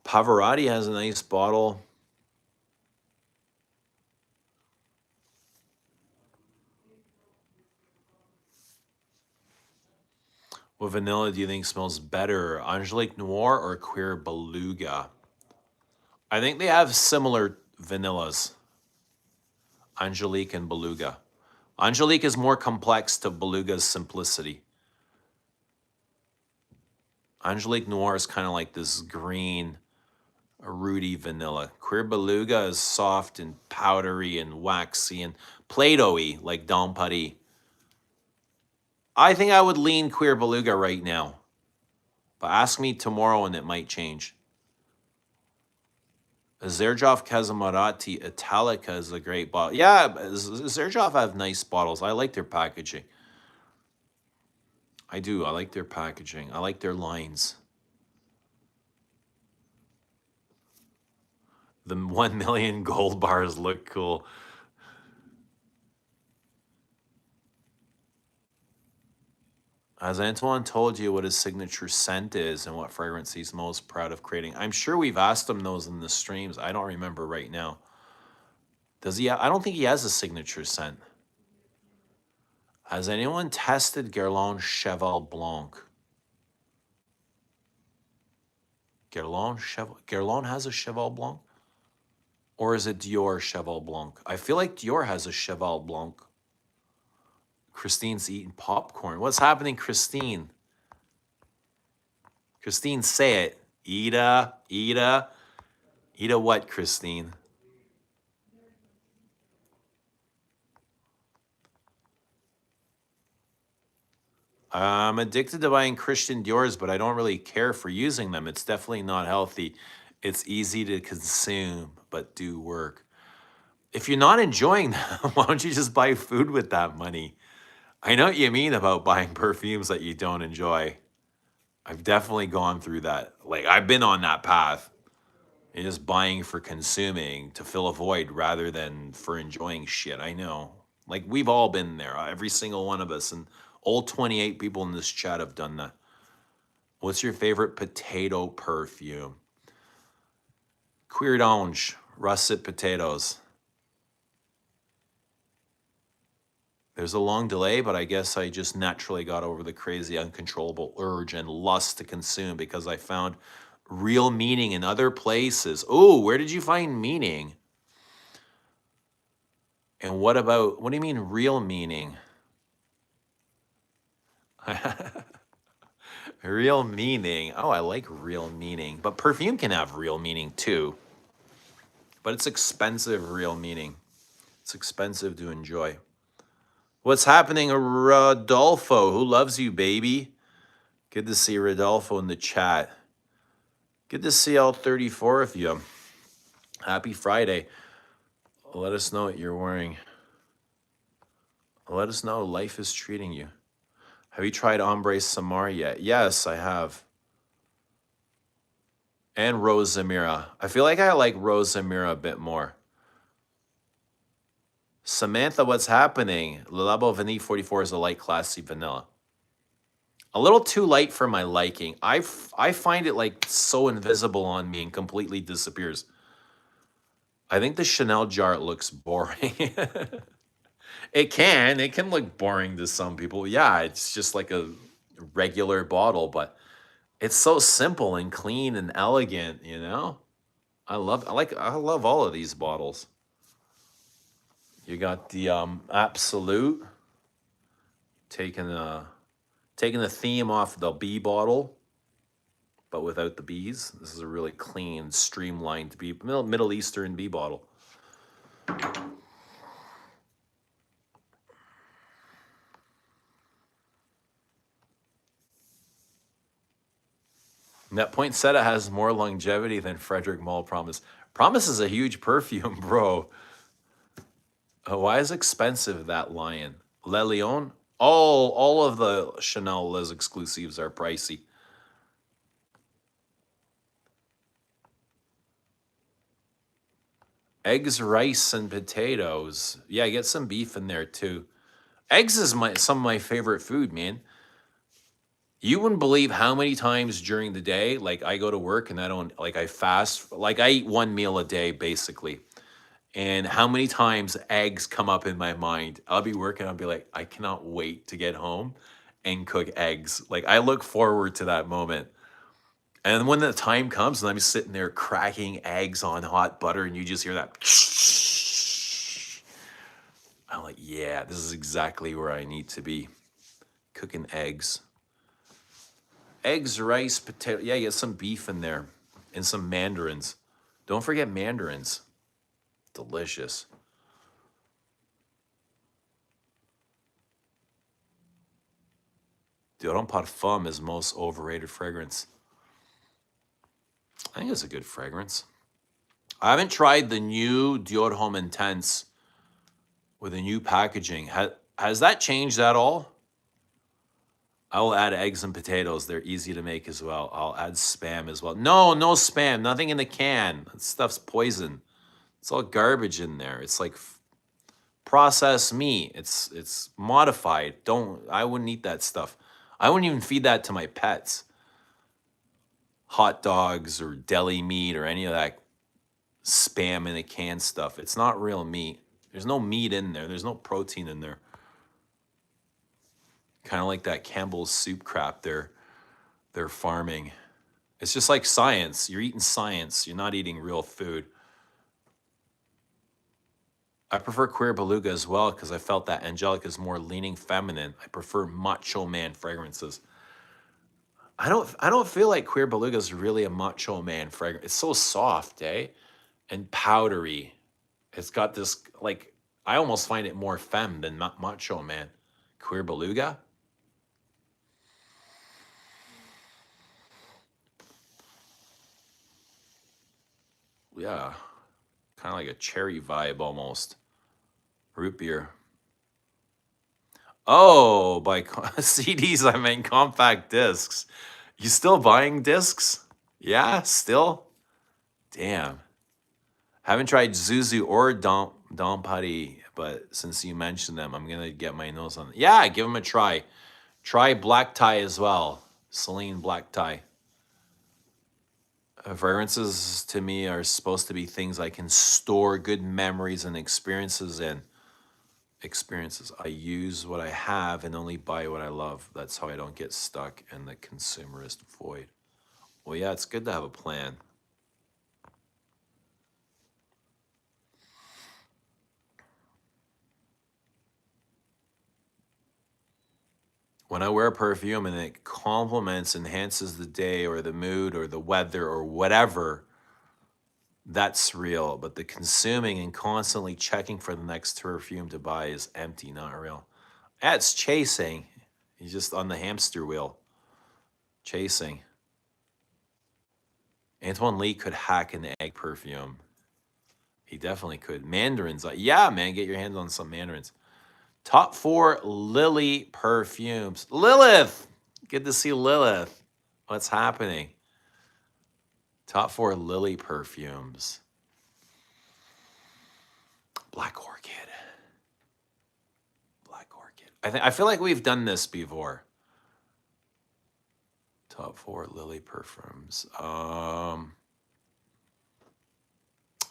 Pavarotti has a nice bottle. What vanilla do you think smells better, Angelique Noir or Queer Beluga? I think they have similar vanillas, Angelique and Beluga. Angelique is more complex to Beluga's simplicity. Angelique Noir is kind of like this green, rooty vanilla. Queer Beluga is soft and powdery and waxy and Play-Doh-y, like Dom Paris. I think I would lean Queer Beluga right now. But ask me tomorrow and it might change. Zerjov Kazamarati Italica is a great bottle. Yeah, Zerjov have nice bottles. I like their packaging. I do. I like their packaging. I like their lines. The 1 million gold bars look cool. Has Antoine told you what his signature scent is and what fragrance he's most proud of creating? I'm sure we've asked him those in the streams. I don't remember right now. Does he? I don't think he has a signature scent. Has anyone tested Guerlain Cheval Blanc? Guerlain has a Cheval Blanc? Or is it Dior Cheval Blanc? I feel like Dior has a Cheval Blanc. Christine's eating popcorn. What's happening, Christine? Christine, say it. Ida. Ida what, Christine? I'm addicted to buying Christian Dior's, but I don't really care for using them. It's definitely not healthy. It's easy to consume, but do work. If you're not enjoying them, why don't you just buy food with that money? I know what you mean about buying perfumes that you don't enjoy. I've definitely gone through that. Like, I've been on that path. And just buying for consuming to fill a void rather than for enjoying shit. I know. Like, we've all been there. Every single one of us. And all 28 people in this chat have done that. What's your favorite potato perfume? Cuir d'ange, russet potatoes. There's a long delay, but I guess I just naturally got over the crazy, uncontrollable urge and lust to consume because I found real meaning in other places. Oh, where did you find meaning? And what do you mean real meaning? Real meaning. Oh, I like real meaning. But perfume can have real meaning too. But it's expensive real meaning. It's expensive to enjoy. What's happening, Rodolfo? Who loves you, baby? Good to see Rodolfo in the chat. Good to see all 34 of you. Happy Friday. Let us know what you're wearing. Let us know how life is treating you. Have you tried Ombre Samar yet? Yes, I have. And Rose Zamira. I feel like I like Rose Zamira a bit more. Samantha, what's happening? Le Labo Vanille 44 is a light, classy vanilla. A little too light for my liking. I find it like so invisible on me and completely disappears. I think the Chanel jar looks boring. It can look boring to some people. Yeah, it's just like a regular bottle, but it's so simple and clean and elegant, you know? I love all of these bottles. You got the Absolute, taking the theme off the bee bottle, but without the bees. This is a really clean, streamlined Middle Eastern bee bottle. And that poinsettia has more longevity than Frederick Malle Promise. Promise is a huge perfume, bro. Why is expensive, that lion? Le Lion? All of the Chanel Les exclusives are pricey. Eggs, rice, and potatoes. Yeah, get some beef in there too. Eggs is some of my favorite food, man. You wouldn't believe how many times during the day, like I go to work and I fast, like I eat one meal a day basically. And how many times eggs come up in my mind. I'll be working, I'll be like, I cannot wait to get home and cook eggs. Like, I look forward to that moment. And when the time comes and I'm sitting there cracking eggs on hot butter and you just hear that, I'm like, yeah, this is exactly where I need to be. Cooking eggs. Eggs, rice, potato. Yeah, get some beef in there and some mandarins. Don't forget mandarins. Delicious. Deodorant Parfum is most overrated fragrance. I think it's a good fragrance. I haven't tried the new Dior Homme Intense with a new packaging. Has that changed at all? I will add eggs and potatoes. They're easy to make as well. I'll add Spam as well. No Spam. Nothing in the can. That stuff's poison. It's all garbage in there. It's like processed meat. It's modified. I wouldn't eat that stuff. I wouldn't even feed that to my pets. Hot dogs or deli meat or any of that Spam in a can stuff. It's not real meat. There's no meat in there. There's no protein in there. Kind of like that Campbell's soup crap they're farming. It's just like science. You're eating science. You're not eating real food. I prefer queer beluga as well because I felt that Angelica is more leaning feminine. I prefer macho man fragrances. I don't feel like queer beluga is really a macho man fragrance. It's so soft, eh? And powdery. It's got this like I almost find it more femme than macho man. Queer beluga? Yeah. Kind of like a cherry vibe almost. Root beer. Oh, by CDs, I mean compact discs. You still buying discs? Yeah, still? Damn. Haven't tried Zuzu or Dom Putty, but since you mentioned them, I'm gonna get my nose on. Yeah, give them a try. Try black tie as well. Celine black tie. Fragrances to me are supposed to be things I can store good memories and experiences in. Experiences. I use what I have and only buy what I love. That's how I don't get stuck in the consumerist void. Well, yeah, it's good to have a plan. When I wear a perfume and it complements, enhances the day or the mood or the weather or whatever, that's real. But the consuming and constantly checking for the next perfume to buy is empty, not real. That's chasing. He's just on the hamster wheel, chasing. Antoine Lee could hack an egg perfume. He definitely could. Mandarins, yeah, man, get your hands on some mandarins. Top 4 Lily perfumes. Lilith! Good to see Lilith. What's happening? Top 4 Lily perfumes. Black Orchid. Black Orchid. I feel like we've done this before. Top 4 Lily perfumes.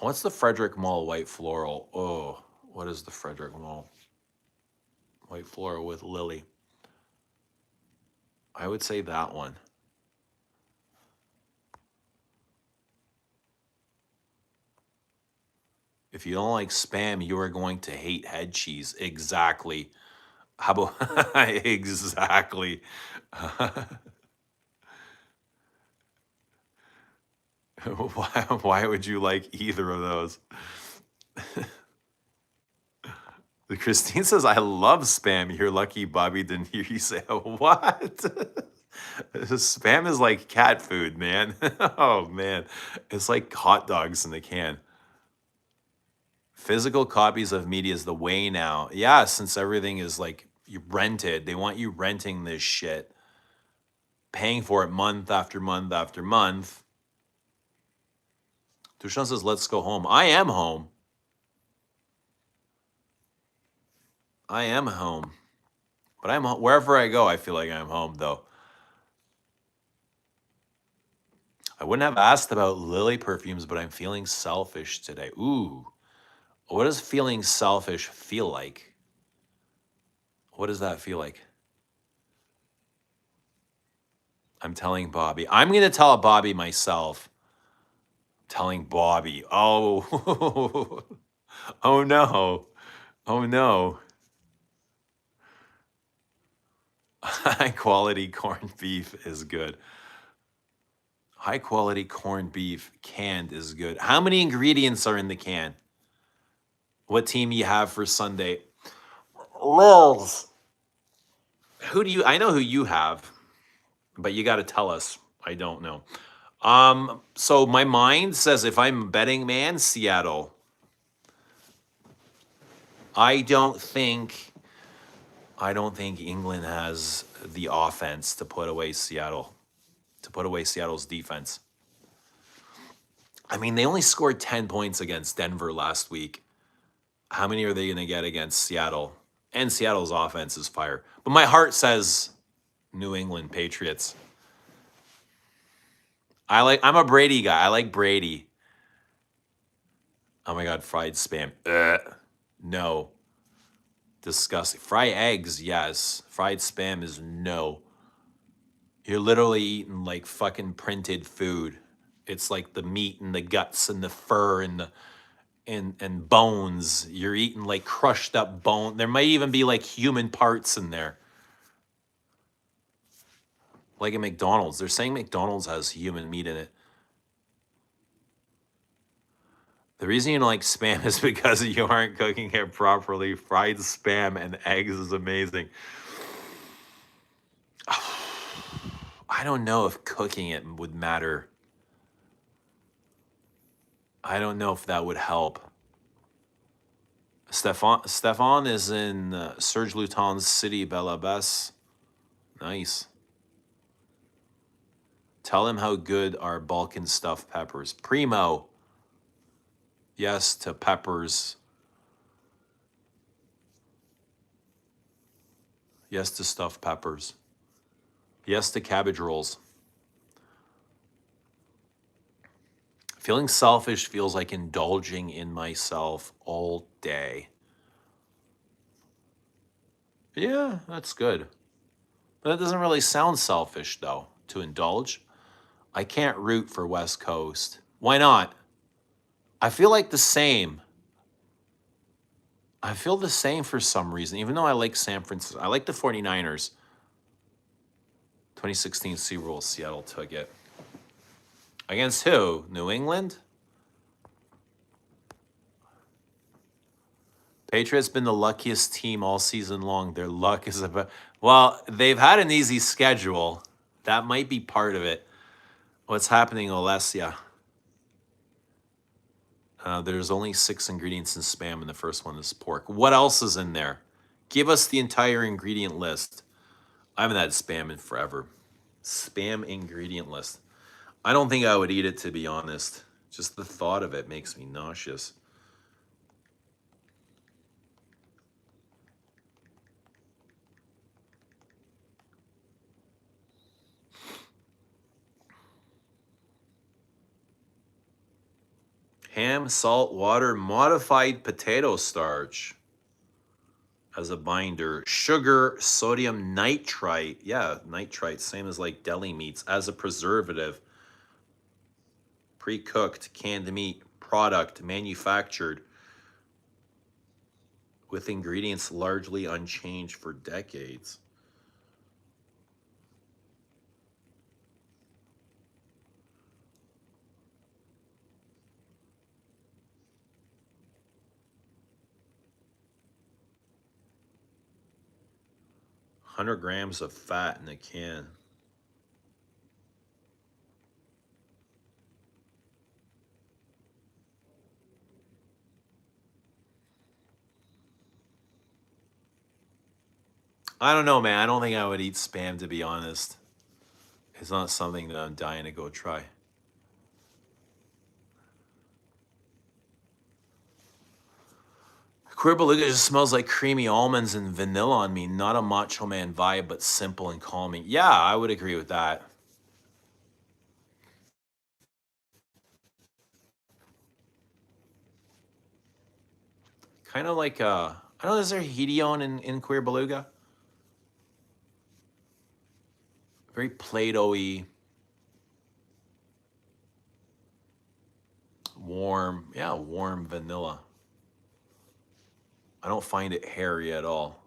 What's the Frederick Mall White Floral? Oh, what is the Frederick Mall White Floral with Lily? I would say that one. If you don't like Spam, you are going to hate head cheese. Exactly. How about exactly? Why would you like either of those? Christine says, I love Spam. You're lucky Bobby didn't hear you say, what? Spam is like cat food, man. Oh, man. It's like hot dogs in the can. Physical copies of media is the way now. Yeah, since everything is like you rented, they want you renting this shit, paying for it month after month after month. Dushan says, let's go home. I am home. I am home. But I'm wherever I go, I feel like I'm home, though. I wouldn't have asked about Lily perfumes, but I'm feeling selfish today. Ooh. What does feeling selfish feel like? What does that feel like? I'm telling Bobby. I'm going to tell Bobby myself. Telling Bobby. Oh. Oh, no. Oh, no. High quality corned beef is good. High quality corned beef canned is good. How many ingredients are in the can? What team you have for Sunday? Lils. Who do you? I know who you have, but you got to tell us. I don't know. So my mind says if I'm a betting man, Seattle. I don't think England has the offense to put away Seattle, to put away Seattle's defense. I mean, they only scored 10 points against Denver last week. How many are they going to get against Seattle? And Seattle's offense is fire. But my heart says New England Patriots. I'm a Brady guy. I like Brady. Oh my God, fried Spam. No. Disgusting. Fry eggs, yes. Fried spam is no. You're literally eating like fucking printed food. It's like the meat and the guts and the fur and the and bones. You're eating like crushed up bone. There might even be like human parts in there. Like at McDonald's. They're saying McDonald's has human meat in it. The reason you don't like spam is because you aren't cooking it properly. Fried spam and eggs is amazing. I don't know if cooking it would matter. I don't know if that would help. Stefan is in Serge Luton's city, Bella Bess. Nice. Tell him how good are Balkan stuffed peppers. Primo. Yes to peppers. Yes to stuffed peppers. Yes to cabbage rolls. Feeling selfish feels like indulging in myself all day. Yeah, that's good. But that doesn't really sound selfish, though, to indulge. I can't root for West Coast. Why not? I feel like the same. I feel the same for some reason, even though I like San Francisco. I like the 49ers. 2016 Super Bowl, Seattle took it. Against who? New England? Patriots been the luckiest team all season long. Their luck is about... Well, they've had an easy schedule. That might be part of it. What's happening, Alessia? There's only 6 ingredients in spam, and the first one is pork. What else is in there? Give us the entire ingredient list. I haven't had spam in forever. Spam ingredient list. I don't think I would eat it, to be honest. Just the thought of it makes me nauseous. Ham, salt, water, modified potato starch as a binder. Sugar, sodium nitrite. Yeah, nitrite, same as like deli meats, as a preservative. Pre-cooked canned meat product manufactured with ingredients largely unchanged for decades. Hundred grams of fat in a can. I don't know, man. I don't think I would eat spam, to be honest. It's not something that I'm dying to go try. Queer Beluga just smells like creamy almonds and vanilla on me. Not a Macho Man vibe, but simple and calming. Yeah, I would agree with that. Kind of like, I don't know, is there Hideon in Queer Beluga? Very Play-Doh-y. Warm, yeah, warm vanilla. I don't find it hairy at all.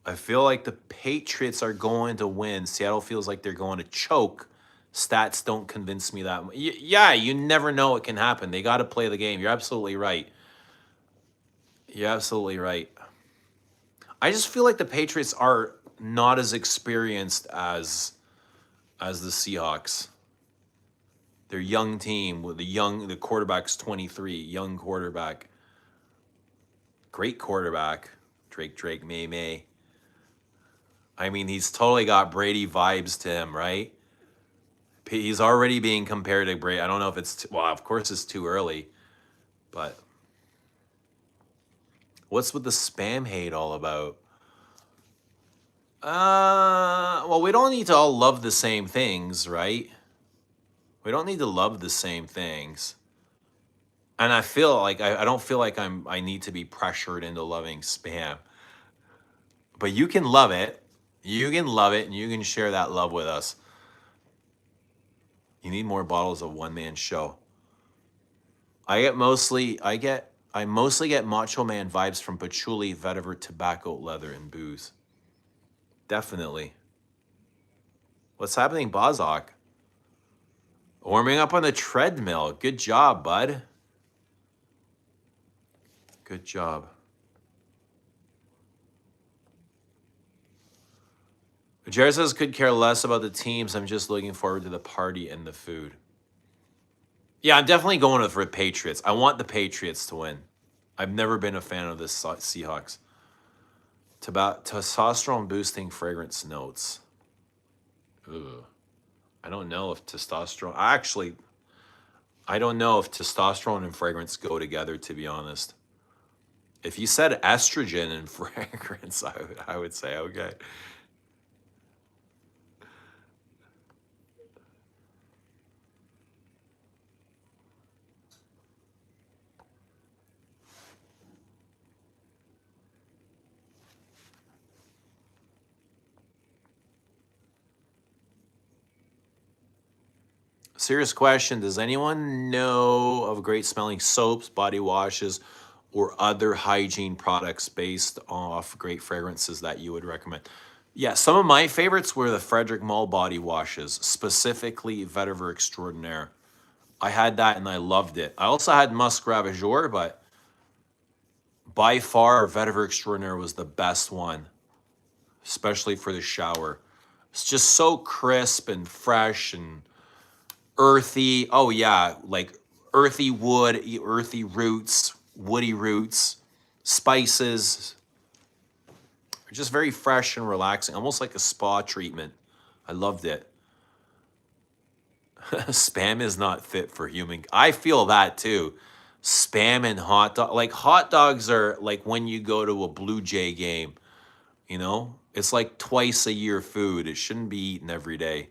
I feel like the Patriots are going to win. Seattle feels like they're going to choke. Stats don't convince me that. Yeah, you never know what can happen. They got to play the game. You're absolutely right. You're absolutely right. I just feel like the Patriots are not as experienced as the Seahawks. They're a young team with the quarterback's 23, young quarterback. Great quarterback. Drake, May. I mean, he's totally got Brady vibes to him, right? He's already being compared to Brady. I don't know if it's, well, of course it's too early, but what's with the spam hate all about? Well, we don't need to all love the same things, right? We don't need to love the same things. And I feel like I don't feel like I need to be pressured into loving Spam. But you can love it. You can love it and you can share that love with us. You need more bottles of One Man Show. I mostly get Macho Man vibes from patchouli, vetiver, tobacco, leather, and booze. Definitely. What's happening, Bozok? Warming up on the treadmill. Good job, bud. Good job. Jared says could care less about the teams. I'm just looking forward to the party and the food. Yeah, I'm definitely going for the Patriots. I want the Patriots to win. I've never been a fan of the Seahawks. Testosterone boosting fragrance notes. Ugh. I don't know if testosterone. I don't know if testosterone and fragrance go together. To be honest, if you said estrogen and fragrance, I would say okay. Serious question. Does anyone know of great smelling soaps, body washes, or other hygiene products based off great fragrances that you would recommend? Yeah, some of my favorites were the Frederick Malle body washes, specifically Vetiver Extraordinaire. I had that and I loved it. I also had Musk Ravageur, but by far Vetiver Extraordinaire was the best one, especially for the shower. It's just so crisp and fresh and earthy. Oh yeah, like earthy wood, earthy roots, woody roots, spices. Just very fresh and relaxing, almost like a spa treatment. I loved it. Spam is not fit for human. I feel that too. Spam and hot dog, like hot dogs are like when you go to a Blue Jay game, you know? It's like twice a year food. It shouldn't be eaten every day.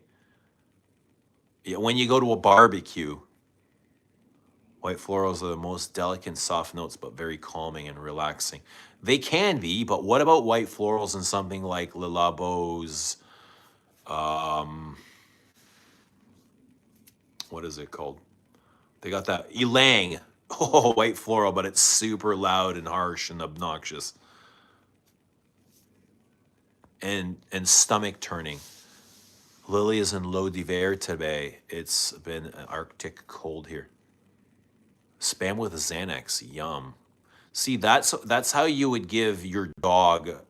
Yeah, when you go to a barbecue, white florals are the most delicate soft notes, but very calming and relaxing. They can be, but what about white florals and something like Le Labo's, what is it called? They got that Ylang, oh, white floral, but it's super loud and harsh and obnoxious. And stomach turning. Lily is in L'Eau d'Hiver today. It's been an Arctic cold here. Spam with Xanax, yum. See, that's how you would give your dog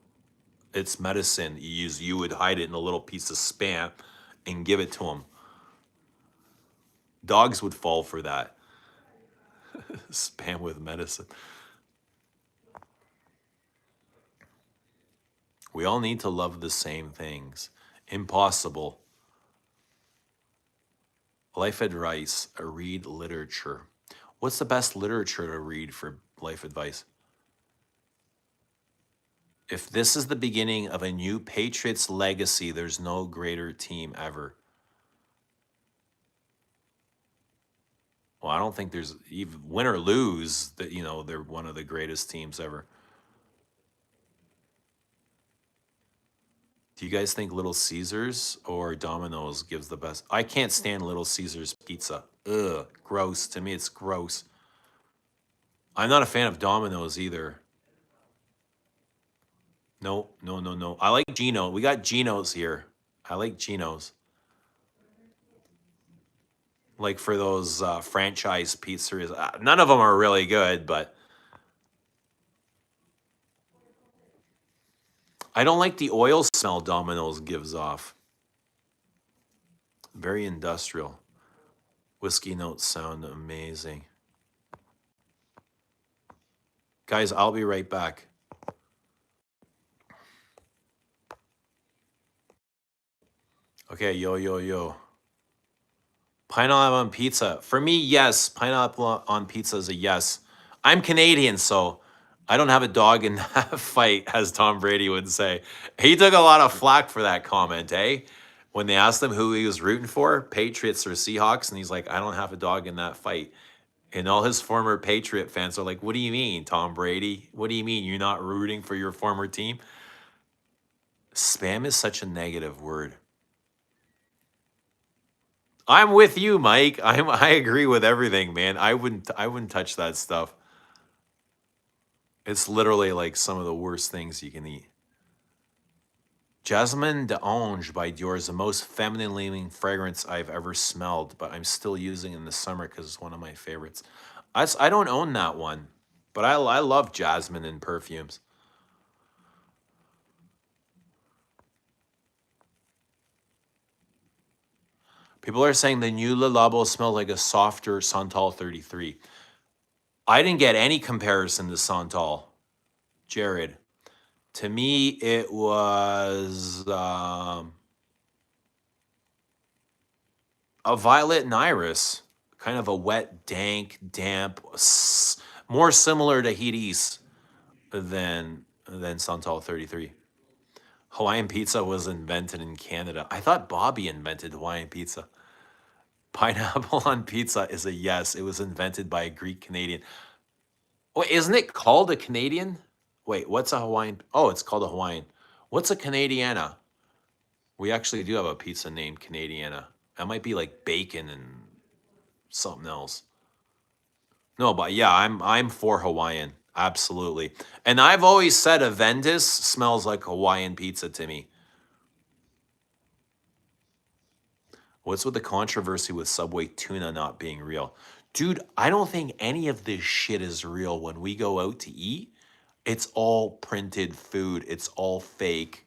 its medicine. You would hide it in a little piece of Spam and give it to him. Dogs would fall for that. Spam with medicine. We all need to love the same things. Impossible. Life advice, read literature. What's the best literature to read for life advice? If this is the beginning of a new Patriots legacy, there's no greater team ever. Well, I don't think there's even win or lose that, they're one of the greatest teams ever. Do you guys think Little Caesars or Domino's gives the best? I can't stand Little Caesars pizza. Ugh, gross. To me, it's gross. I'm not a fan of Domino's either. No, no, no, no. I like Gino. We got Geno's here. I like Geno's. Like for those franchise pizzerias. None of them are really good, but I don't like the oil smell Domino's gives off. Very industrial. Whiskey notes sound amazing. Guys, I'll be right back. Okay, yo. Pineapple on pizza. For me, yes. Pineapple on pizza is a yes. I'm Canadian, so I don't have a dog in that fight, as Tom Brady would say. He took a lot of flack for that comment, eh? When they asked him who he was rooting for, Patriots or Seahawks, and he's like, I don't have a dog in that fight. And all his former Patriot fans are like, what do you mean, Tom Brady? What do you mean you're not rooting for your former team? Spam is such a negative word. I'm with you, Mike. I agree with everything, man. I wouldn't touch that stuff. It's literally like some of the worst things you can eat. Jasmine d'Ange by Dior is the most feminine leaning fragrance I've ever smelled, but I'm still using it in the summer because it's one of my favorites. I don't own that one, but I love jasmine in perfumes. People are saying the new Le Labo smells like a softer Santal 33. I didn't get any comparison to Santal. Jared, to me, it was a violet and iris, kind of a wet, dank, damp, more similar to Heat East than Santal 33. Hawaiian pizza was invented in Canada. I thought Bobby invented Hawaiian pizza. Pineapple on pizza is a yes. It was invented by a Greek Canadian. Wait, isn't it called a Canadian? Wait, what's a Hawaiian? Oh, it's called a Hawaiian. What's a Canadiana? We actually do have a pizza named Canadiana. That might be like bacon and something else. No, but yeah, I'm for Hawaiian. Absolutely. And I've always said Aventus smells like Hawaiian pizza to me. What's with the controversy with Subway tuna not being real? Dude, I don't think any of this shit is real when we go out to eat. It's all printed food. It's all fake.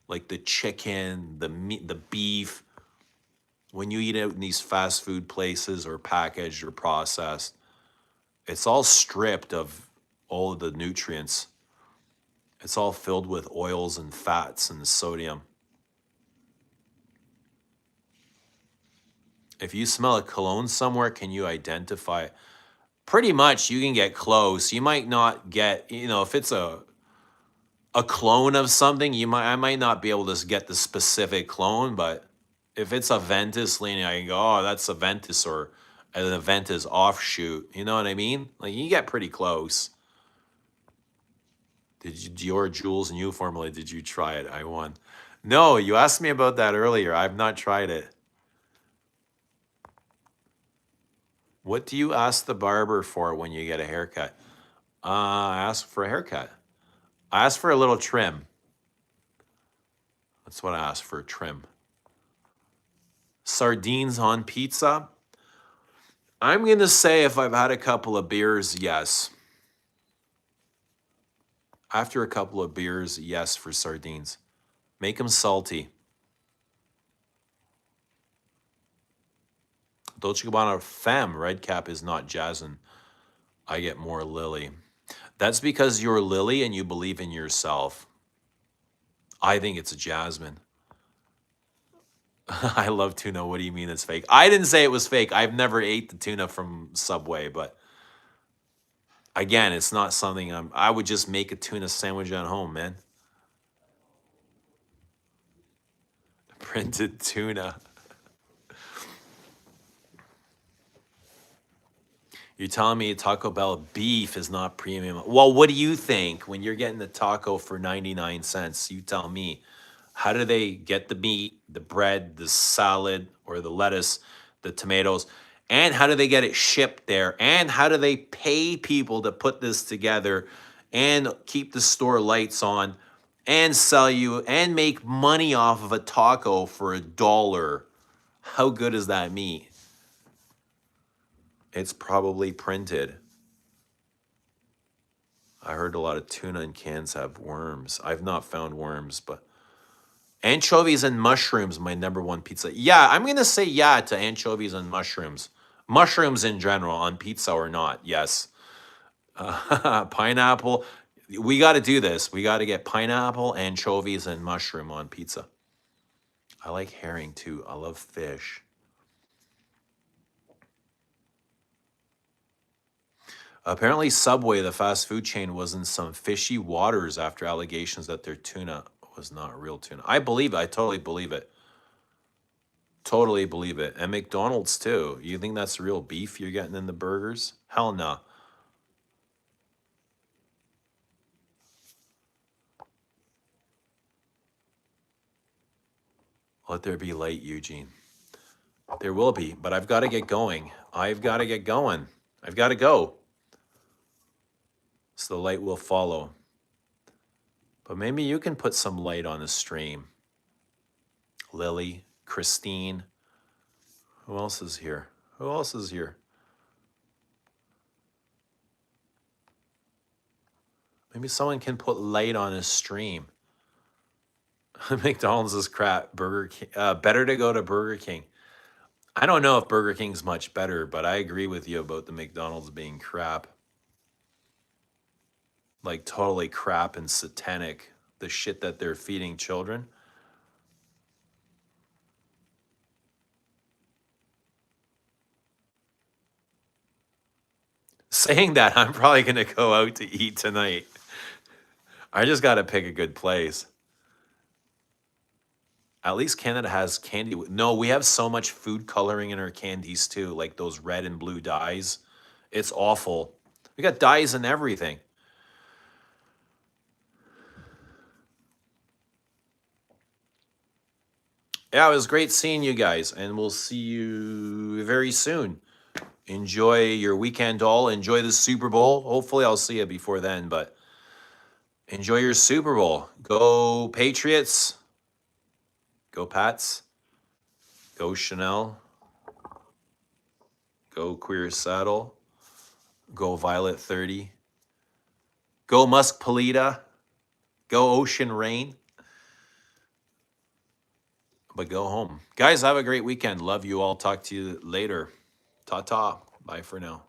Like the chicken, the meat, the beef. When you eat out in these fast food places or packaged or processed, it's all stripped of all of the nutrients. It's all filled with oils and fats and sodium. If you smell a cologne somewhere, can you identify? Pretty much you can get close. You might not get, if it's a clone of something, I might not be able to get the specific clone, but if it's a Ventus leaning, I can go, oh, that's a Ventus or an Ventus offshoot. You know what I mean? Like you get pretty close. Did you Dior Jules new formula? Did you try it? I won. No, you asked me about that earlier. I've not tried it. What do you ask the barber for when you get a haircut? I ask for a haircut. I ask for a little trim. That's what I ask for, trim. Sardines on pizza? I'm going to say if I've had a couple of beers, yes. After a couple of beers, yes for sardines. Make them salty. Dolce Gabbana Femme, red cap is not jasmine. I get more lily. That's because you're Lily and you believe in yourself. I think it's a jasmine. I love tuna. What do you mean it's fake? I didn't say it was fake. I've never ate the tuna from Subway, but again, it's not something I would just make a tuna sandwich at home, man. Printed tuna. You're telling me Taco Bell beef is not premium. Well, what do you think when you're getting the taco for 99 cents? You tell me. How do they get the meat, the bread, the salad, or the lettuce, the tomatoes? And how do they get it shipped there? And how do they pay people to put this together and keep the store lights on and sell you and make money off of a taco for $1? How good is that meat? It's probably printed. I heard a lot of tuna in cans have worms. I've not found worms, but anchovies and mushrooms, my number one pizza. Yeah, I'm going to say yeah to anchovies and mushrooms. Mushrooms in general, on pizza or not, yes. Pineapple. We got to do this. We got to get pineapple, anchovies, and mushroom on pizza. I like herring too. I love fish. Apparently, Subway, the fast food chain, was in some fishy waters after allegations that their tuna was not real tuna. I believe it. I totally believe it. Totally believe it. And McDonald's too. You think that's real beef you're getting in the burgers? Hell no. Let there be light, Eugene. There will be, but I've got to get going. I've got to get going. I've got to go. So the light will follow. But maybe you can put some light on the stream. Lily, Christine. Who else is here? Who else is here? Maybe someone can put light on his stream. McDonald's is crap. Burger King. Better to go to Burger King. I don't know if Burger King's much better, but I agree with you about the McDonald's being crap. Like totally crap and satanic. The shit that they're feeding children. Saying that, I'm probably going to go out to eat tonight. I just got to pick a good place. At least Canada has candy. No, we have so much food coloring in our candies too, like those red and blue dyes. It's awful. We got dyes and everything. Yeah, it was great seeing you guys, and we'll see you very soon. Enjoy your weekend all. Enjoy the Super Bowl. Hopefully, I'll see you before then, but enjoy your Super Bowl. Go Patriots. Go Pats. Go Chanel. Go Queer Saddle. Go Violet 30. Go Musk Polita. Go Ocean Rain. But go home. Guys, have a great weekend. Love you all. Talk to you later. Ta-ta. Bye for now.